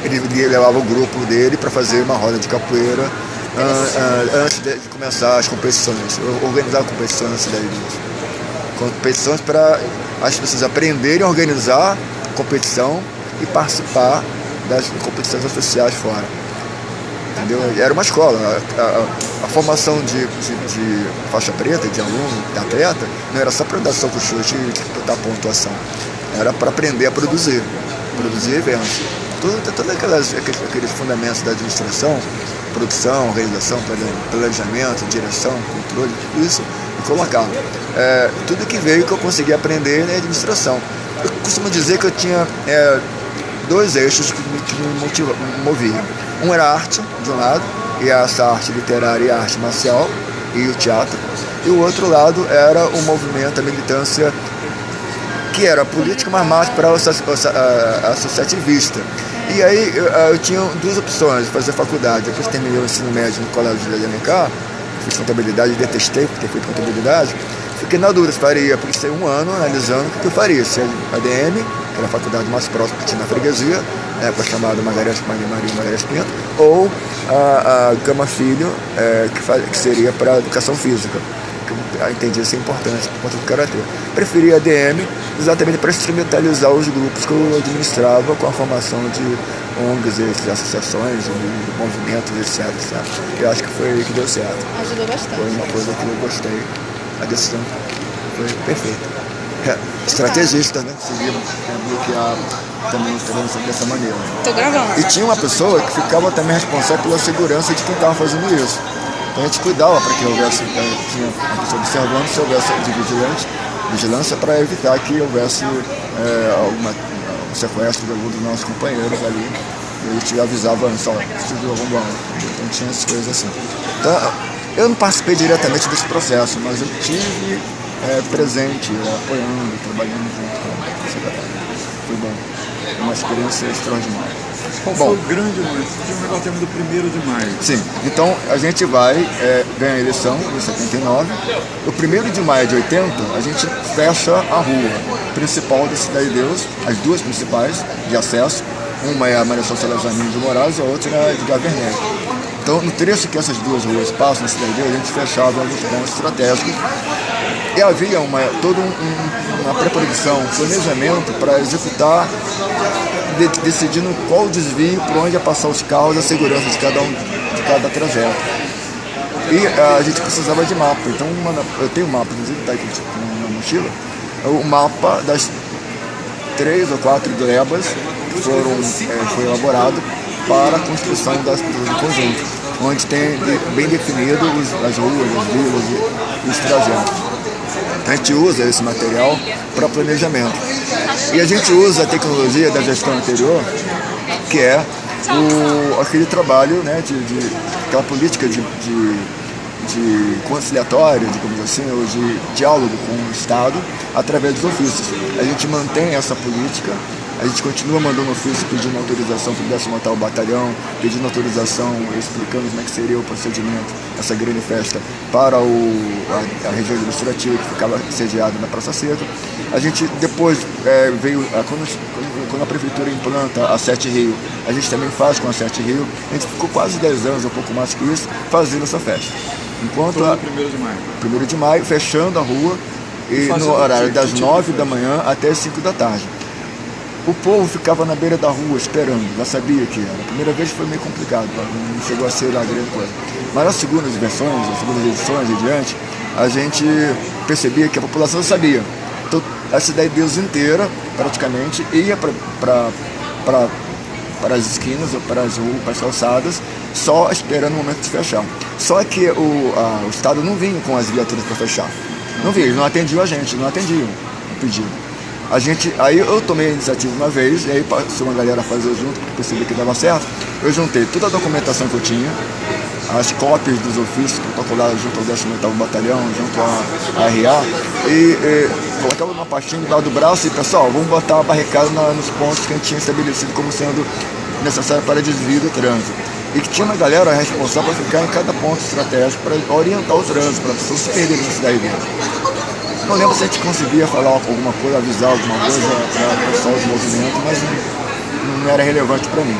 Ele levava o grupo dele para fazer uma roda de capoeira antes de começar as competições. Eu organizava competições na cidade dele. Competições para as pessoas aprenderem a organizar competição e participar das competições oficiais fora. Entendeu? Era uma escola. A formação de faixa preta, de aluno, de atleta, não era só para dar soco chute e botar pontuação. Era para aprender a produzir eventos. Todos aqueles fundamentos da administração, produção, organização, planejamento, direção, controle, tudo isso, e colocar. Tudo que veio que eu consegui aprender na administração. Eu costumo dizer que eu tinha dois eixos que me moviam. Um era a arte, de um lado, e essa arte literária e a arte marcial, e o teatro. E o outro lado era o movimento, a militância, que era política, mas mais para associativista. E aí eu tinha duas opções, fazer faculdade. Depois que terminei o ensino médio no Colégio de Alencar, fiz contabilidade, detestei por ter feito contabilidade. Fiquei na dúvida se faria, porque sei um ano analisando o que eu faria, se a ADM, que era a faculdade mais próxima que tinha na freguesia, na época chamada Maria Margareth Pinto, ou a Gama Filho, que seria para educação física, que eu entendi ser importante por conta do karatê. Preferi a ADM exatamente para instrumentalizar os grupos que eu administrava com a formação de ONGs, de associações, de movimentos, etc. Eu acho que foi aí que deu certo. Ajudou bastante. Foi uma coisa que eu gostei. A decisão foi perfeita. Estrategista, né? Conseguia bloquear também os treinos dessa maneira. Tô gravando. E tinha uma pessoa que ficava também responsável pela segurança de quem estava fazendo isso. Então a gente cuidava para que houvesse, tinha uma pessoa observando se houvesse de vigilância para evitar que houvesse um sequestro de algum dos nossos companheiros ali. E a gente avisava antes, ó, se viu algum bom. Então tinha essas coisas assim. Então, eu não participei diretamente desse processo, mas eu tive presente, apoiando, trabalhando junto. Foi bom. Uma experiência extraordinária. Qual foi o grande momento? Tinha um negócio do 1º de maio. Sim, então a gente vai ganhar a eleição em 79. O 1º de maio de 80, a gente fecha a rua principal da Cidade de Deus, as duas principais de acesso. Uma é a Marechal Salazar de Moraes, a outra é a de Gavernet. Então, no trecho que essas duas ruas passam na Cidade de Deus, a gente fechava alguns pontos estratégicos e havia toda uma pré-produção, um planejamento para executar, decidindo qual desvio, por onde ia passar os carros, a segurança de cada trajeto. E a gente precisava de mapa. Então, eu tenho um mapa, inclusive está aqui na mochila, o mapa das 3 ou 4 glebas que foi elaborado para a construção das coisas do conjunto, onde tem bem definido as ruas, as vilas e os trajetos. A gente usa esse material para planejamento. E a gente usa a tecnologia da gestão anterior, que é aquele trabalho, né, aquela política de conciliatória, digamos assim, ou de diálogo com o Estado através dos ofícios. A gente mantém essa política. A gente continua mandando ofício pedindo autorização para pudesse montar o batalhão, pedindo autorização, explicando como é que seria o procedimento, essa grande festa, para a região administrativa que ficava sediada na Praça Seca. A gente depois veio, quando a prefeitura implanta a Sete Rio, a gente também faz com a Sete Rio. A gente ficou quase 10 anos, um pouco mais que isso, fazendo essa festa. Enquanto Foi no 1º de maio. 1º de maio, fechando a rua, e no horário das 9 da manhã até as 5 da tarde. O povo ficava na beira da rua esperando, já sabia que era. A primeira vez foi meio complicado, não chegou a ser a grande coisa. Mas nas segundas versões, as segundas edições e diante, a gente percebia que a população sabia. Então a Cidade de Deus inteira, praticamente, ia para as esquinas, para as ruas, para as calçadas, só esperando o momento de fechar. Só que o Estado não vinha com as viaturas para fechar. Não vinha, eles não atendiam a gente, não atendiam o pedido. Aí eu tomei a iniciativa uma vez, e aí passou uma galera a fazer junto, porque percebi que dava certo. Eu juntei toda a documentação que eu tinha, as cópias dos ofícios protocolados junto ao 18º Batalhão, junto à RA, e colocava uma pastinha do lado do braço e, pessoal, vamos botar a barricada nos pontos que a gente tinha estabelecido como sendo necessário para desvio do trânsito. e que tinha uma galera responsável para ficar em cada ponto estratégico para orientar o trânsito, para as pessoas se perderem na cidade dentro. Não lembro se a gente conseguia falar alguma coisa, avisar alguma coisa para o pessoal do movimento, mas não era relevante para mim.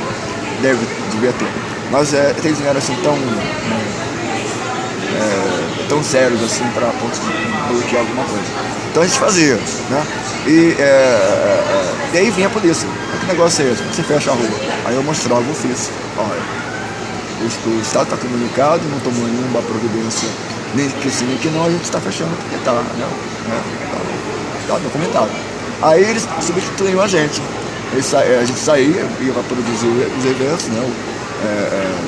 Devia ter. Mas eles não eram assim tão sérios assim para ponto de bloquear alguma coisa. Então a gente fazia, né? E aí vinha a polícia. Que negócio é esse? Você fecha a rua. Aí eu mostrava o ofício. Olha, o Estado está comunicado, não tomou nenhuma providência, nem que sim, nem que não, a gente está fechando porque está, né? Tá documentado. Aí eles substituíam a gente. A gente saía, ia para produzir os eventos, né?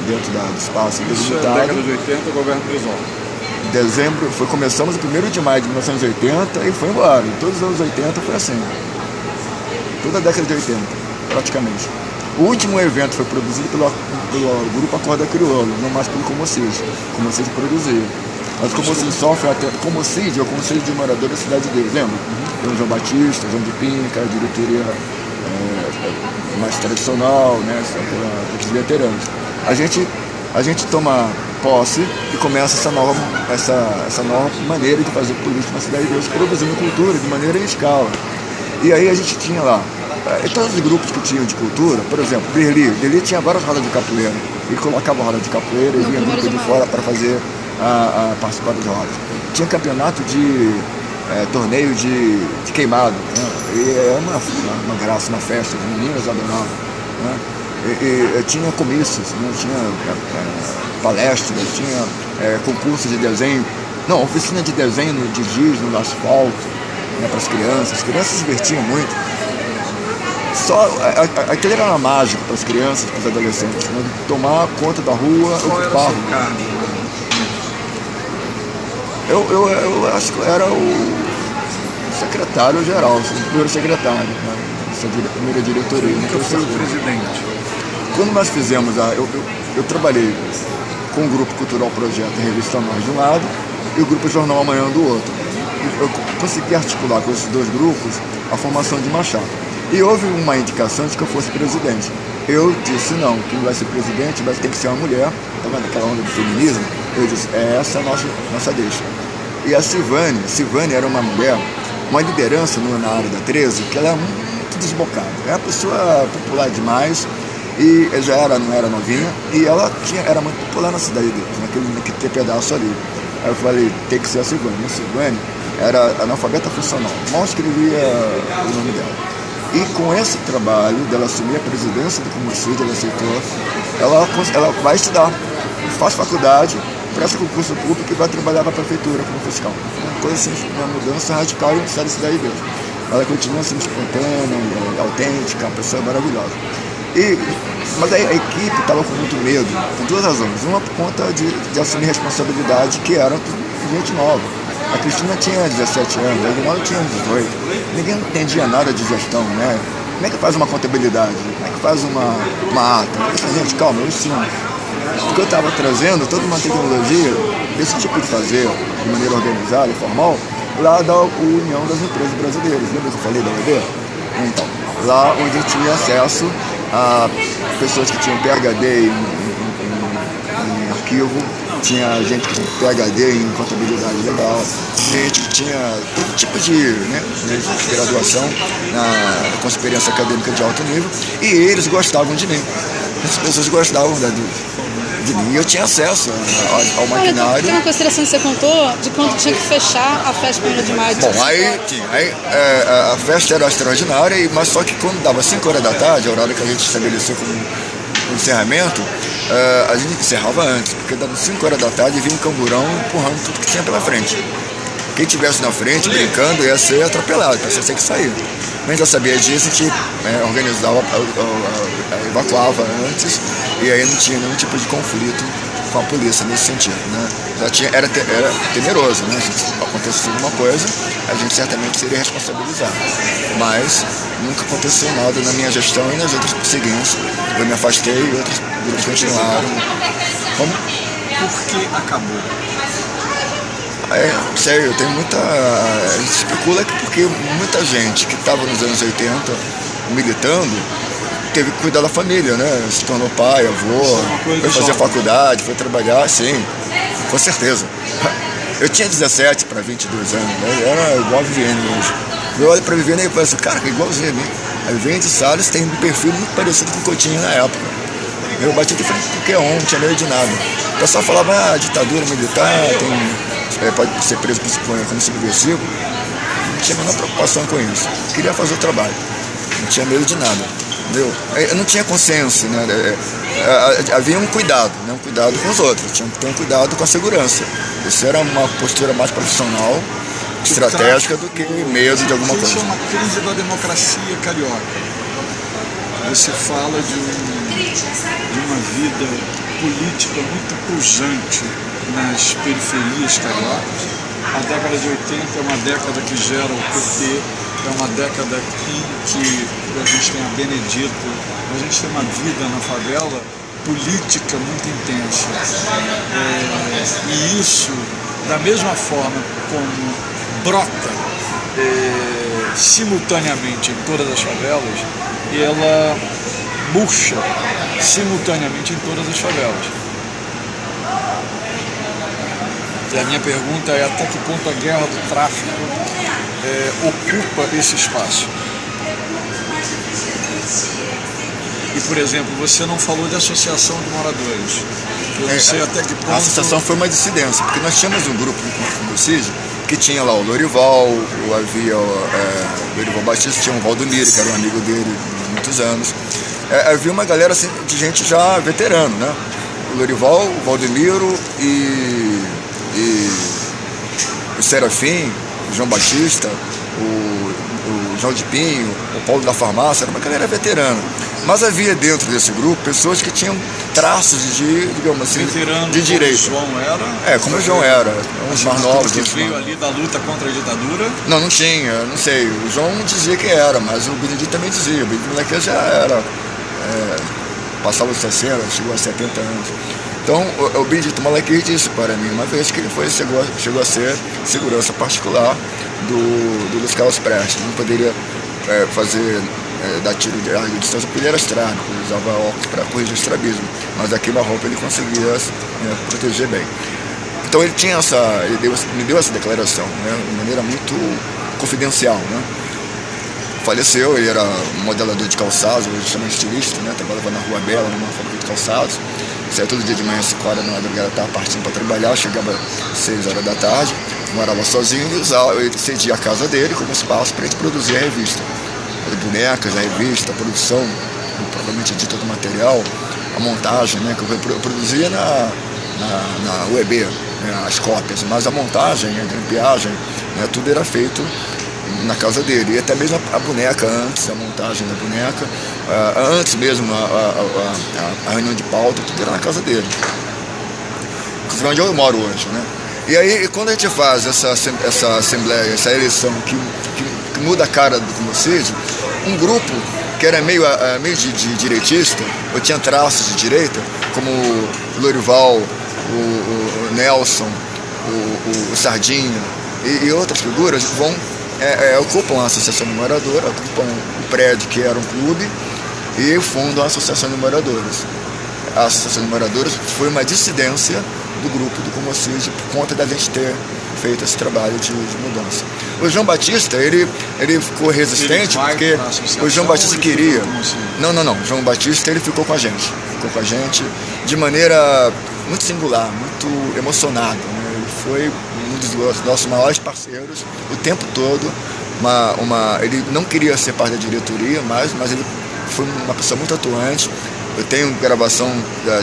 Dentro do espaço delimitado. Década de 80, governo Brizola. Dezembro, começamos no 1º de maio de 1980 e foi embora. Em todos os anos 80 foi assim. Toda a década de 80, praticamente. O último evento foi produzido pelo grupo Acorda Crioulo, não mais pelo Comocid. Comocid produzia. Mas o Comocid sofre até. Comocid é o Conselho de Moradores da Cidade deles, lembra? Tem o João Batista, João de Pinca, a diretoria mais tradicional, né? Aqueles veteranos. A gente toma posse e começa essa nova maneira de fazer política na cidade deles, produzindo cultura de maneira em escala. E aí a gente tinha lá, todos os grupos que tinham de cultura, por exemplo, Berli tinha várias rodas de capoeira. Ele colocava a roda de capoeira e vinha grupo de fora para fazer participar das rodas. Tinha campeonato de torneio de queimado, né? E é uma graça, uma festa, as meninas adoravam, né? E tinha comícios, né? Tinha palestras, tinha concurso de desenho, não, oficina de desenho de giz no asfalto, né, para as crianças se divertiam muito. Aquilo era mágico para as crianças, para os adolescentes, né? Tomar conta da rua, ocupar. Eu acho que era o secretário-geral, o primeiro secretário, né? Essa primeira diretoria. Nunca foi o presidente. Quando nós fizemos, eu trabalhei com o Grupo Cultural Projeto e Revista Nós de um lado e o Grupo Jornal Amanhã do outro. Eu consegui articular com esses dois grupos a formação de uma chapa. E houve uma indicação de que eu fosse presidente. Eu disse não, quem vai ser presidente vai ter que ser uma mulher. Tá vendo aquela onda do feminismo? Eu disse, essa é a nossa deixa. E a Silvânia era uma mulher, uma liderança na área da 13, que ela é muito desbocada. É uma pessoa popular demais, e não era novinha, e ela era muito popular na cidade deles, naquele pedaço ali. Aí eu falei, tem que ser a Silvânia. A Silvânia era analfabeta funcional, mal escrevia o nome dela. E com esse trabalho dela assumir a presidência do Comocid, ela aceitou, ela vai estudar, faz faculdade, presta concurso público e vai trabalhar para a prefeitura como fiscal. Uma coisa assim, uma mudança radical e sai da cidade deles. Ela continua sendo espontânea, autêntica, uma pessoa maravilhosa. Mas a equipe estava com muito medo, por duas razões. Uma por conta de assumir responsabilidade, que era gente nova. A Cristina tinha 17 anos, a Aguinaldo tinha 18. Ninguém entendia nada de gestão, né? Como é que faz uma contabilidade? Como é que faz uma ata? Eu disse, gente, calma, eu ensino. Porque eu estava trazendo toda uma tecnologia desse tipo de fazer, de maneira organizada e formal, lá da União das Empresas Brasileiras. Lembra que eu falei da UEB? Então, lá onde eu tinha acesso a pessoas que tinham PhD em arquivo, tinha gente que tinha PhD em contabilidade legal, gente que tinha todo tipo de graduação com experiência acadêmica de alto nível, e eles gostavam de mim. As pessoas gostavam de mim, e eu tinha acesso ao maquinário. Tem uma coisa interessante que você contou de quando tinha que fechar a festa 1º de maio. Bom, a festa era extraordinária, mas só que quando dava 5 horas da tarde, a horário que a gente estabeleceu como encerramento, a gente encerrava antes, porque dava 5 horas da tarde e vinha um camburão empurrando tudo que tinha pela frente. Quem estivesse na frente brincando ia ser atropelado, então você tinha que sair. Mas a gente já sabia disso, a gente organizava, evacuava antes, e aí não tinha nenhum tipo de conflito com a polícia nesse sentido, né? Era temeroso, né? Se acontecesse alguma coisa, a gente certamente seria responsabilizado. Mas nunca aconteceu nada na minha gestão e nas outras seguintes. Eu me afastei e outros grupos continuaram. Como? Por que acabou? Sério, eu tenho muita... A gente especula que porque muita gente que estava nos anos 80 militando teve que cuidar da família, né? Se tornou pai, avô, foi fazer faculdade, foi trabalhar, sim, com certeza. Eu tinha 17 para 22 anos, né? Era igual a Viviane hoje. Eu olho para a Viviane e penso, cara, que igualzinho a mim. A Viviane de Salles tem um perfil muito parecido com o que eu tinha na época. Eu bati de frente com qualquer um, não tinha medo de nada. O pessoal falava, ditadura militar, pode ser preso como subversivo. Não tinha a menor preocupação com isso. Queria fazer o trabalho. Não tinha medo de nada. Entendeu? Eu não tinha consciência, né? Havia um cuidado, né? Um cuidado com os outros. Tinha que ter um cuidado com a segurança. Isso era uma postura mais profissional, estratégica, do que medo de alguma coisa. Isso é uma crise da democracia carioca. Você fala de uma vida política muito pujante nas periferias cariocas. A década de 80 é uma década que gera o PT, é uma década em que a gente tem a Benedito, a gente tem uma vida na favela política muito intensa. E isso, da mesma forma como brota simultaneamente em todas as favelas, ela murcha simultaneamente em todas as favelas. E a minha pergunta é até que ponto a guerra do tráfico ocupa esse espaço. E, por exemplo, você não falou de associação de moradores. Eu não sei até que ponto... A associação foi uma dissidência, porque nós tínhamos um grupo no CID que tinha lá o Lorival, havia o Lorival Batista, tinha o Valdomiro, que era um amigo dele há muitos anos. Havia uma galera assim, de gente já veterano, né? O Lorival, o Valdomiro e o Serafim, o João Batista, o João de Pinho, o Paulo da Farmácia, era uma galera veterana. Mas havia dentro desse grupo pessoas que tinham traços de, digamos assim, veterano, de direita. Como o João era? Como o João era. Uns mais novos. Que veio ali da luta contra a ditadura? Não tinha, não sei. O João dizia que era, mas o Benedito também dizia. O Benedito moleque já era. Passava os 60, chegou a 70 anos. Então, o Benedito Malaquias disse para mim, uma vez que ele chegou a ser segurança particular do Luiz Carlos Prestes. Não poderia fazer, dar tiro de larga distância, porque ele era estrábico, ele usava óculos para corrigir o estrabismo. Mas aqui na roupa ele conseguia proteger bem. Então ele tinha me deu essa declaração, né, de maneira muito confidencial, né. Faleceu, ele era modelador de calçados, hoje chama estilista, né, trabalhava na Rua Bela, numa fábrica de calçados. Saía todo dia de manhã, 5 horas da madrugada, estava partindo para trabalhar, chegava às 6 horas da tarde, morava sozinho e ele cedia a casa dele como espaço para ele produzir a revista. As bonecas, a revista, a produção, provavelmente dita do material, a montagem, né, que eu produzia na UEB, né, as cópias, mas a montagem, a grampeagem, né, tudo era feito na casa dele, e até mesmo a boneca antes, a montagem da boneca, antes mesmo a reunião de pauta, tudo era na casa dele. Inclusive onde eu moro hoje, né? E aí, quando a gente faz essa assembleia, essa eleição que muda a cara do Comocídio, um grupo que era meio de direitista, ou tinha traços de direita, como o Lorival, o Nelson, o Sardinha e outras figuras, ocupam a Associação de Moradores, ocupam o prédio que era um clube e fundam a Associação de Moradores. A Associação de Moradores foi uma dissidência do grupo do Comocídio por conta da gente ter feito esse trabalho de mudança. O João Batista, ele ficou resistente porque o João Batista queria... Não. O João Batista, ele ficou com a gente. Ficou com a gente de maneira muito singular, muito emocionada, né? Ele foi um dos nossos maiores parceiros o tempo todo. Ele não queria ser parte da diretoria, mas ele foi uma pessoa muito atuante. Eu tenho gravação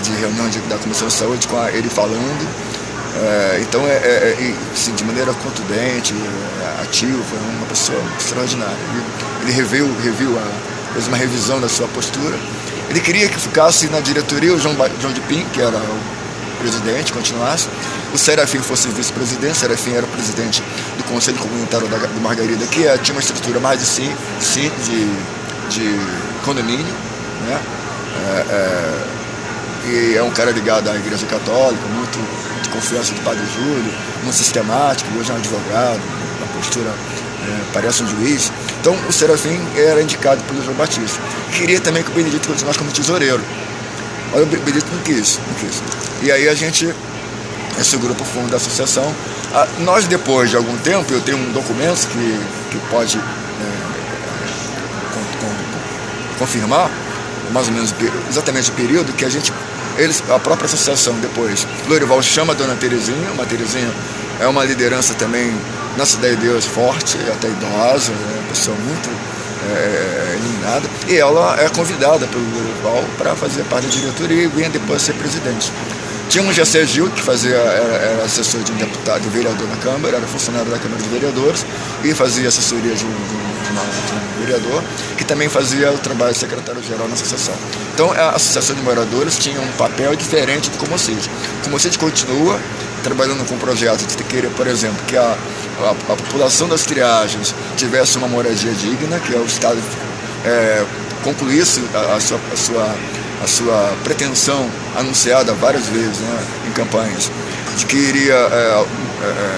de reunião da Comissão de Saúde com ele falando. Então, assim, de maneira contundente, ativa, uma pessoa extraordinária. Ele fez uma revisão da sua postura. Ele queria que ficasse na diretoria o João de Pinho, que era o presidente, continuasse. O Serafim fosse vice-presidente. O Serafim era o presidente do Conselho Comunitário do Margarida, que tinha uma estrutura mais de condomínio, né? E é um cara ligado à Igreja Católica, muito de confiança do Padre Júlio, muito sistemático. Hoje é um advogado, uma postura parece um juiz. Então o Serafim era indicado pelo João Batista. Queria também que o Benedito continuasse como tesoureiro. Olha, o Benedito não quis. E aí esse grupo funda a associação. Nós, depois de algum tempo, eu tenho um documento que pode confirmar mais ou menos exatamente o período que a própria associação depois, Lorival chama a Dona Terezinha. Uma Terezinha é uma liderança também na Cidade de Deus forte, até idosa, uma pessoa muito iluminada, e ela é convidada pelo Lorival para fazer parte da diretoria e vinha depois a ser presidente. Tinha um José Gil, que era assessor de um deputado, de vereador na Câmara, era funcionário da Câmara de Vereadores e fazia assessoria de um vereador, que também fazia o trabalho de secretário-geral na associação. Então a Associação de Moradores tinha um papel diferente do Comocid. O Comocid continua trabalhando com projetos de querer, por exemplo, que a população das Triagens tivesse uma moradia digna, que o Estado concluísse a sua pretensão anunciada várias vezes, né, em campanhas, de que iria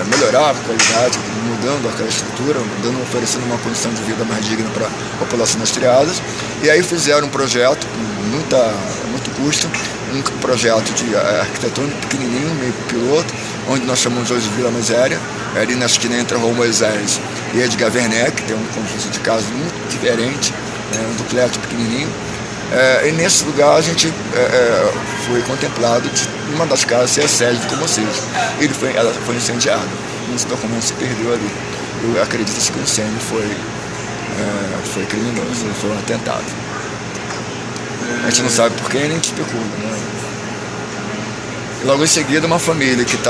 melhorar a qualidade, mudando aquela estrutura, oferecendo uma condição de vida mais digna para a população das Triadas. E aí fizeram um projeto com muito custo, um projeto de arquitetônico pequenininho, meio piloto, onde nós chamamos hoje de Vila Miséria, ali na esquina entre a Rua Moisés e Edgar Werneck, que tem um conjunto de casas muito diferente, um duplex pequenininho. E nesse lugar a gente foi contemplado de uma das casas ser a sede do Comocid. Ela foi incendiada. Esse documento se perdeu ali. Eu acredito que o incêndio foi criminoso, foi um atentado. A gente não sabe por quem, nem especula, né? E logo em seguida uma família que que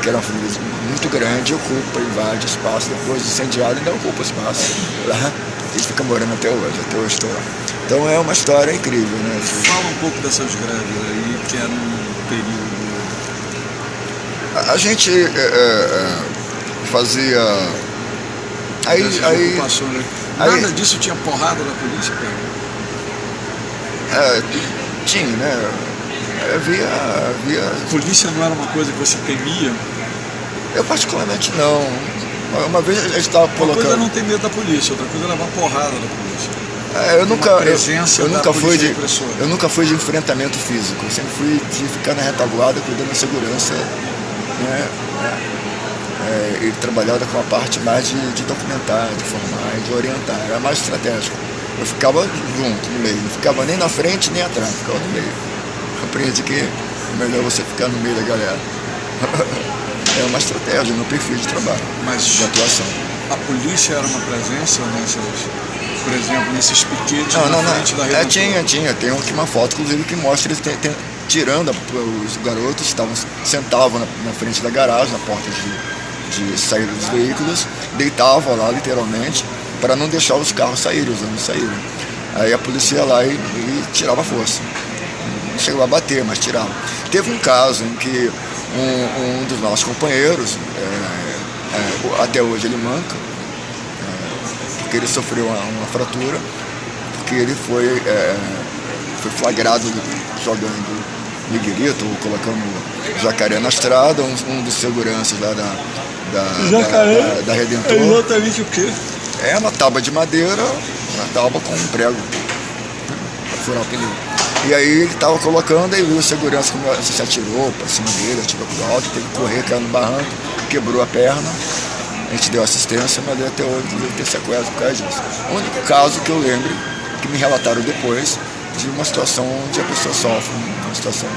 era uma família muito grande, ocupa, invade espaço, depois de incendiado ainda ocupa espaço lá. Eles ficam morando até hoje estou lá. Então é uma história incrível, né? Fala um pouco dessas greves aí, que era um período... A gente fazia... Aí, nada disso tinha porrada da polícia, cara? Tinha, né? Havia... A polícia não era uma coisa que você temia? Eu particularmente não. Uma vez a gente estava colocando... Uma coisa é não ter medo da polícia, outra coisa é levar porrada da polícia. Eu nunca fui de enfrentamento físico. Eu sempre fui de ficar na retaguarda, cuidando da segurança, né? E trabalhava com a parte mais de documentar, de formar, de orientar. Era mais estratégico. Eu ficava junto, no meio. Não ficava nem na frente, nem atrás. Ficava no meio. Aprendi que é melhor você ficar no meio da galera. É uma estratégia, no perfil de trabalho, de atuação. A polícia era uma presença por exemplo, nesses piquetes na frente da Redentor? Tinha. Tem aqui uma foto, inclusive, que mostra eles tirando os garotos, sentavam na frente da garagem, na porta de saída dos veículos, deitavam lá, literalmente, para não deixar os carros saírem, os ônibus saírem. Aí a polícia ia lá e tirava a força. Não chegou a bater, mas tirava. Teve um caso em que um dos nossos companheiros, até hoje ele manca, porque ele sofreu uma fratura, porque ele foi flagrado jogando miguelito, ou colocando jacaré na estrada. Um dos seguranças lá da Redentor. É exatamente o quê? É uma tábua de madeira, uma tábua com um prego para furar o pneu. E aí ele estava colocando, aí viu o segurança que se atirou para cima dele, atirou para o alto, teve que correr, caiu no barranco, quebrou a perna. A gente deu assistência, mas até hoje deve ter sequela por causa disso. O único caso que eu lembro, que me relataram depois, de uma situação onde a pessoa sofre, uma situação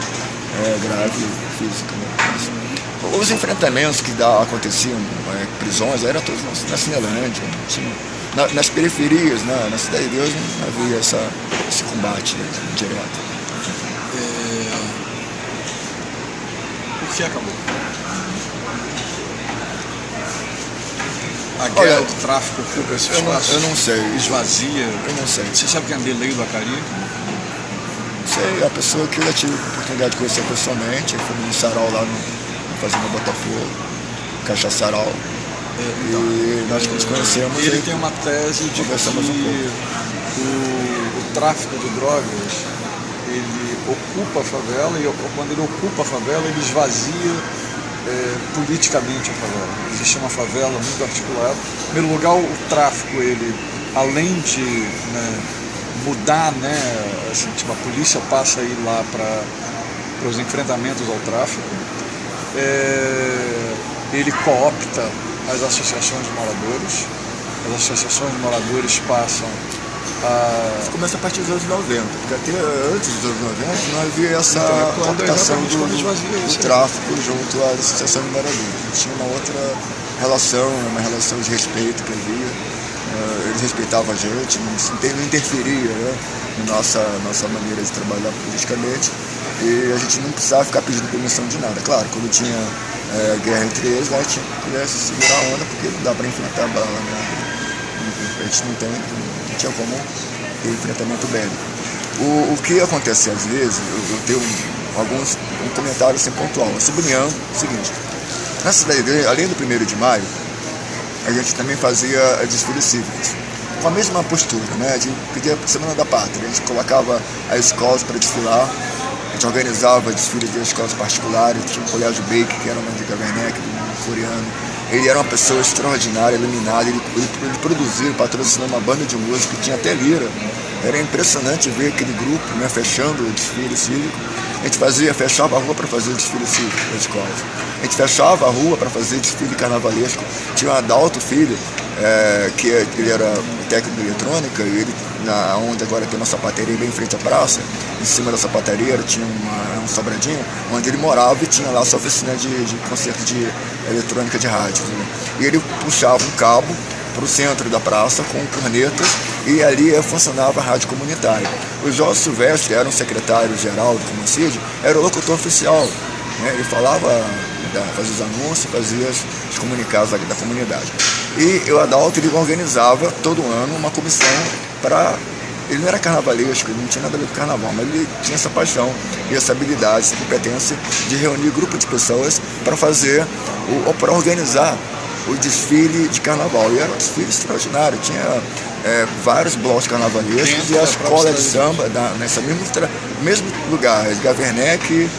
grave, física. Né? Os enfrentamentos que aconteciam, prisões, eram todos na Cinelândia, nas periferias, na Cidade de Deus não havia esse combate direto. Por que acabou? A guerra do tráfico ocupa esse espaço? Eu não sei. Esvazia? Eu não sei. Você sabe quem é Delei do Acari? Não sei, a pessoa que eu já tive a oportunidade de conhecer pessoalmente, foi no sarau lá na Fazenda Botafogo, Cachaçaral. E nós nos conhecemos. Ele tem uma tese de que o tráfico de drogas, ele ocupa a favela, e quando ele ocupa a favela, ele esvazia politicamente a favela. Existe uma favela muito articulada. Em primeiro lugar, o tráfico, ele, além de, né, mudar, né, assim, tipo, a polícia passa a ir lá para os enfrentamentos ao tráfico, ele coopta as associações de moradores. As associações de moradores passam a... Isso começa a partir dos anos 90, porque até antes dos anos 90 não havia essa cooptação do tráfico junto à associação de moradores. Tinha uma outra relação, uma relação de respeito que havia. Eles respeitavam a gente, não interferia, né, na nossa maneira de trabalhar politicamente, e a gente não precisava ficar pedindo permissão de nada. Claro, quando tinha guerra entre eles, lá tinha que se segurar a onda, porque não dá para enfrentar a bala, né? A gente não tinha como ter enfrentamento bélico. O que acontece às vezes, eu tenho um comentário assim pontual, sublinhando o seguinte: na cidade grande, além do 1º de maio, a gente também fazia desfiles cívicos, com a mesma postura, né? A gente pedia a Semana da Pátria, a gente colocava as escolas para desfilar, a gente organizava desfiles de escolas particulares, tinha o Colégio Baker, que era uma de Gaverneck, um coreano. Ele era uma pessoa extraordinária, iluminada, ele produziu, patrocinou uma banda de música que tinha até lira. Era impressionante ver aquele grupo, né, fechando o desfile cívico. A gente fechava a rua para fazer o desfile cívico das escolas. A gente fechava a rua para fazer desfile carnavalesco. Tinha o Adalto Filho, que ele era técnico de eletrônica, e ele, onde agora tem uma sapateria bem em frente à praça, em cima da sapataria tinha um sobradinho, onde ele morava e tinha lá sua oficina de concerto de eletrônica de rádio. Né? E ele puxava um cabo para o centro da praça com cornetas, e ali funcionava a rádio comunitária. O Jorge Silvestre era um secretário-geral do Comicídio, era o locutor oficial, né? Ele falava, fazia os anúncios, fazia os comunicados da comunidade. E o Adalto, ele organizava todo ano uma comissão para... Ele não era carnavalesco, ele não tinha nada a ver com carnaval, mas ele tinha essa paixão e essa habilidade, essa competência de reunir grupo de pessoas para fazer, ou para organizar o desfile de carnaval. E era um desfile extraordinário, tinha vários blocos carnavalescos e a escola de samba nesse mesmo lugar, de Gaverneck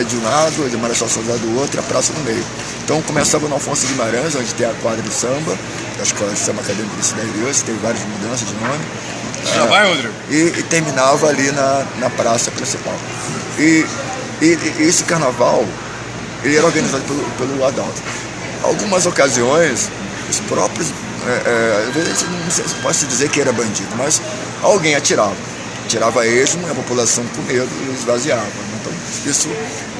de um lado, de Marechal Soldado do outro, e a praça no meio. Então começava no Alfonso Guimarães, onde tem a quadra de samba, a escola de samba Acadêmica de Cidade Deus, teve várias mudanças de nome. Já vai, Rodrigo? E terminava ali na praça principal. E esse carnaval, ele era organizado pelo Adalto. Algumas ocasiões, os próprios, às vezes não sei se posso dizer que era bandido, mas alguém atirava esmo, a população com medo e esvaziava. Então isso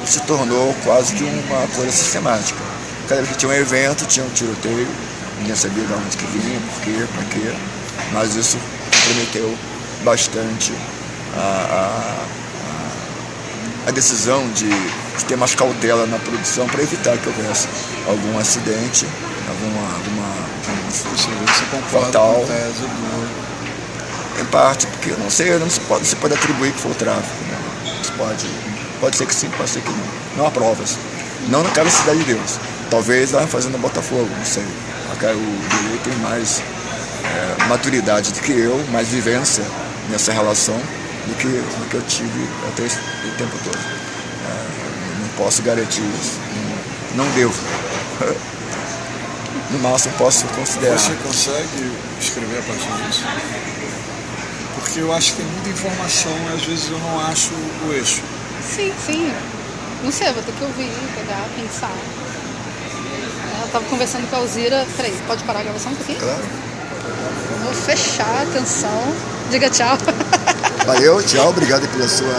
se tornou quase que uma coisa sistemática. Cada vez que tinha um evento, tinha um tiroteio, ninguém sabia de onde que vinha, por quê, para quê, mas isso comprometeu bastante a decisão de ter mais cautela na produção para evitar que houvesse algum acidente, alguma fatal. Em parte, porque eu não sei, não se pode atribuir que foi o tráfico. Né? Pode ser que sim, pode ser que não. Não há provas. Não naquela Cidade de Deus. Talvez lá fazendo Botafogo, não sei. O Delei tem mais maturidade do que eu, mais vivência nessa relação do que eu tive até esse tempo todo. Não posso garantir isso. Não devo. No máximo posso considerar. Você consegue escrever a partir disso? Porque eu acho que tem muita informação e às vezes eu não acho o eixo. Sim. Não sei, vou ter que ouvir, pegar, pensar. Eu estava conversando com a Alzira. Peraí, pode parar a gravação um pouquinho? Claro. Vou fechar a atenção. Diga tchau. Valeu, tchau, obrigado pela sua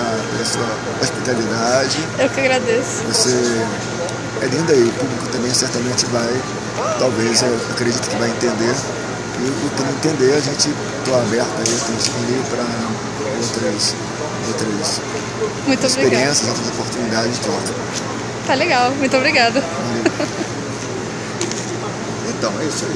hospitalidade. Eu que agradeço. Você é linda e o público também certamente vai, talvez, eu acredito que vai entender. E o que não entender, a gente está aberto aí, tem disponível para outras Muito experiências, obrigada. outras oportunidades de troca. Tá legal, muito obrigada. Então, é isso aí.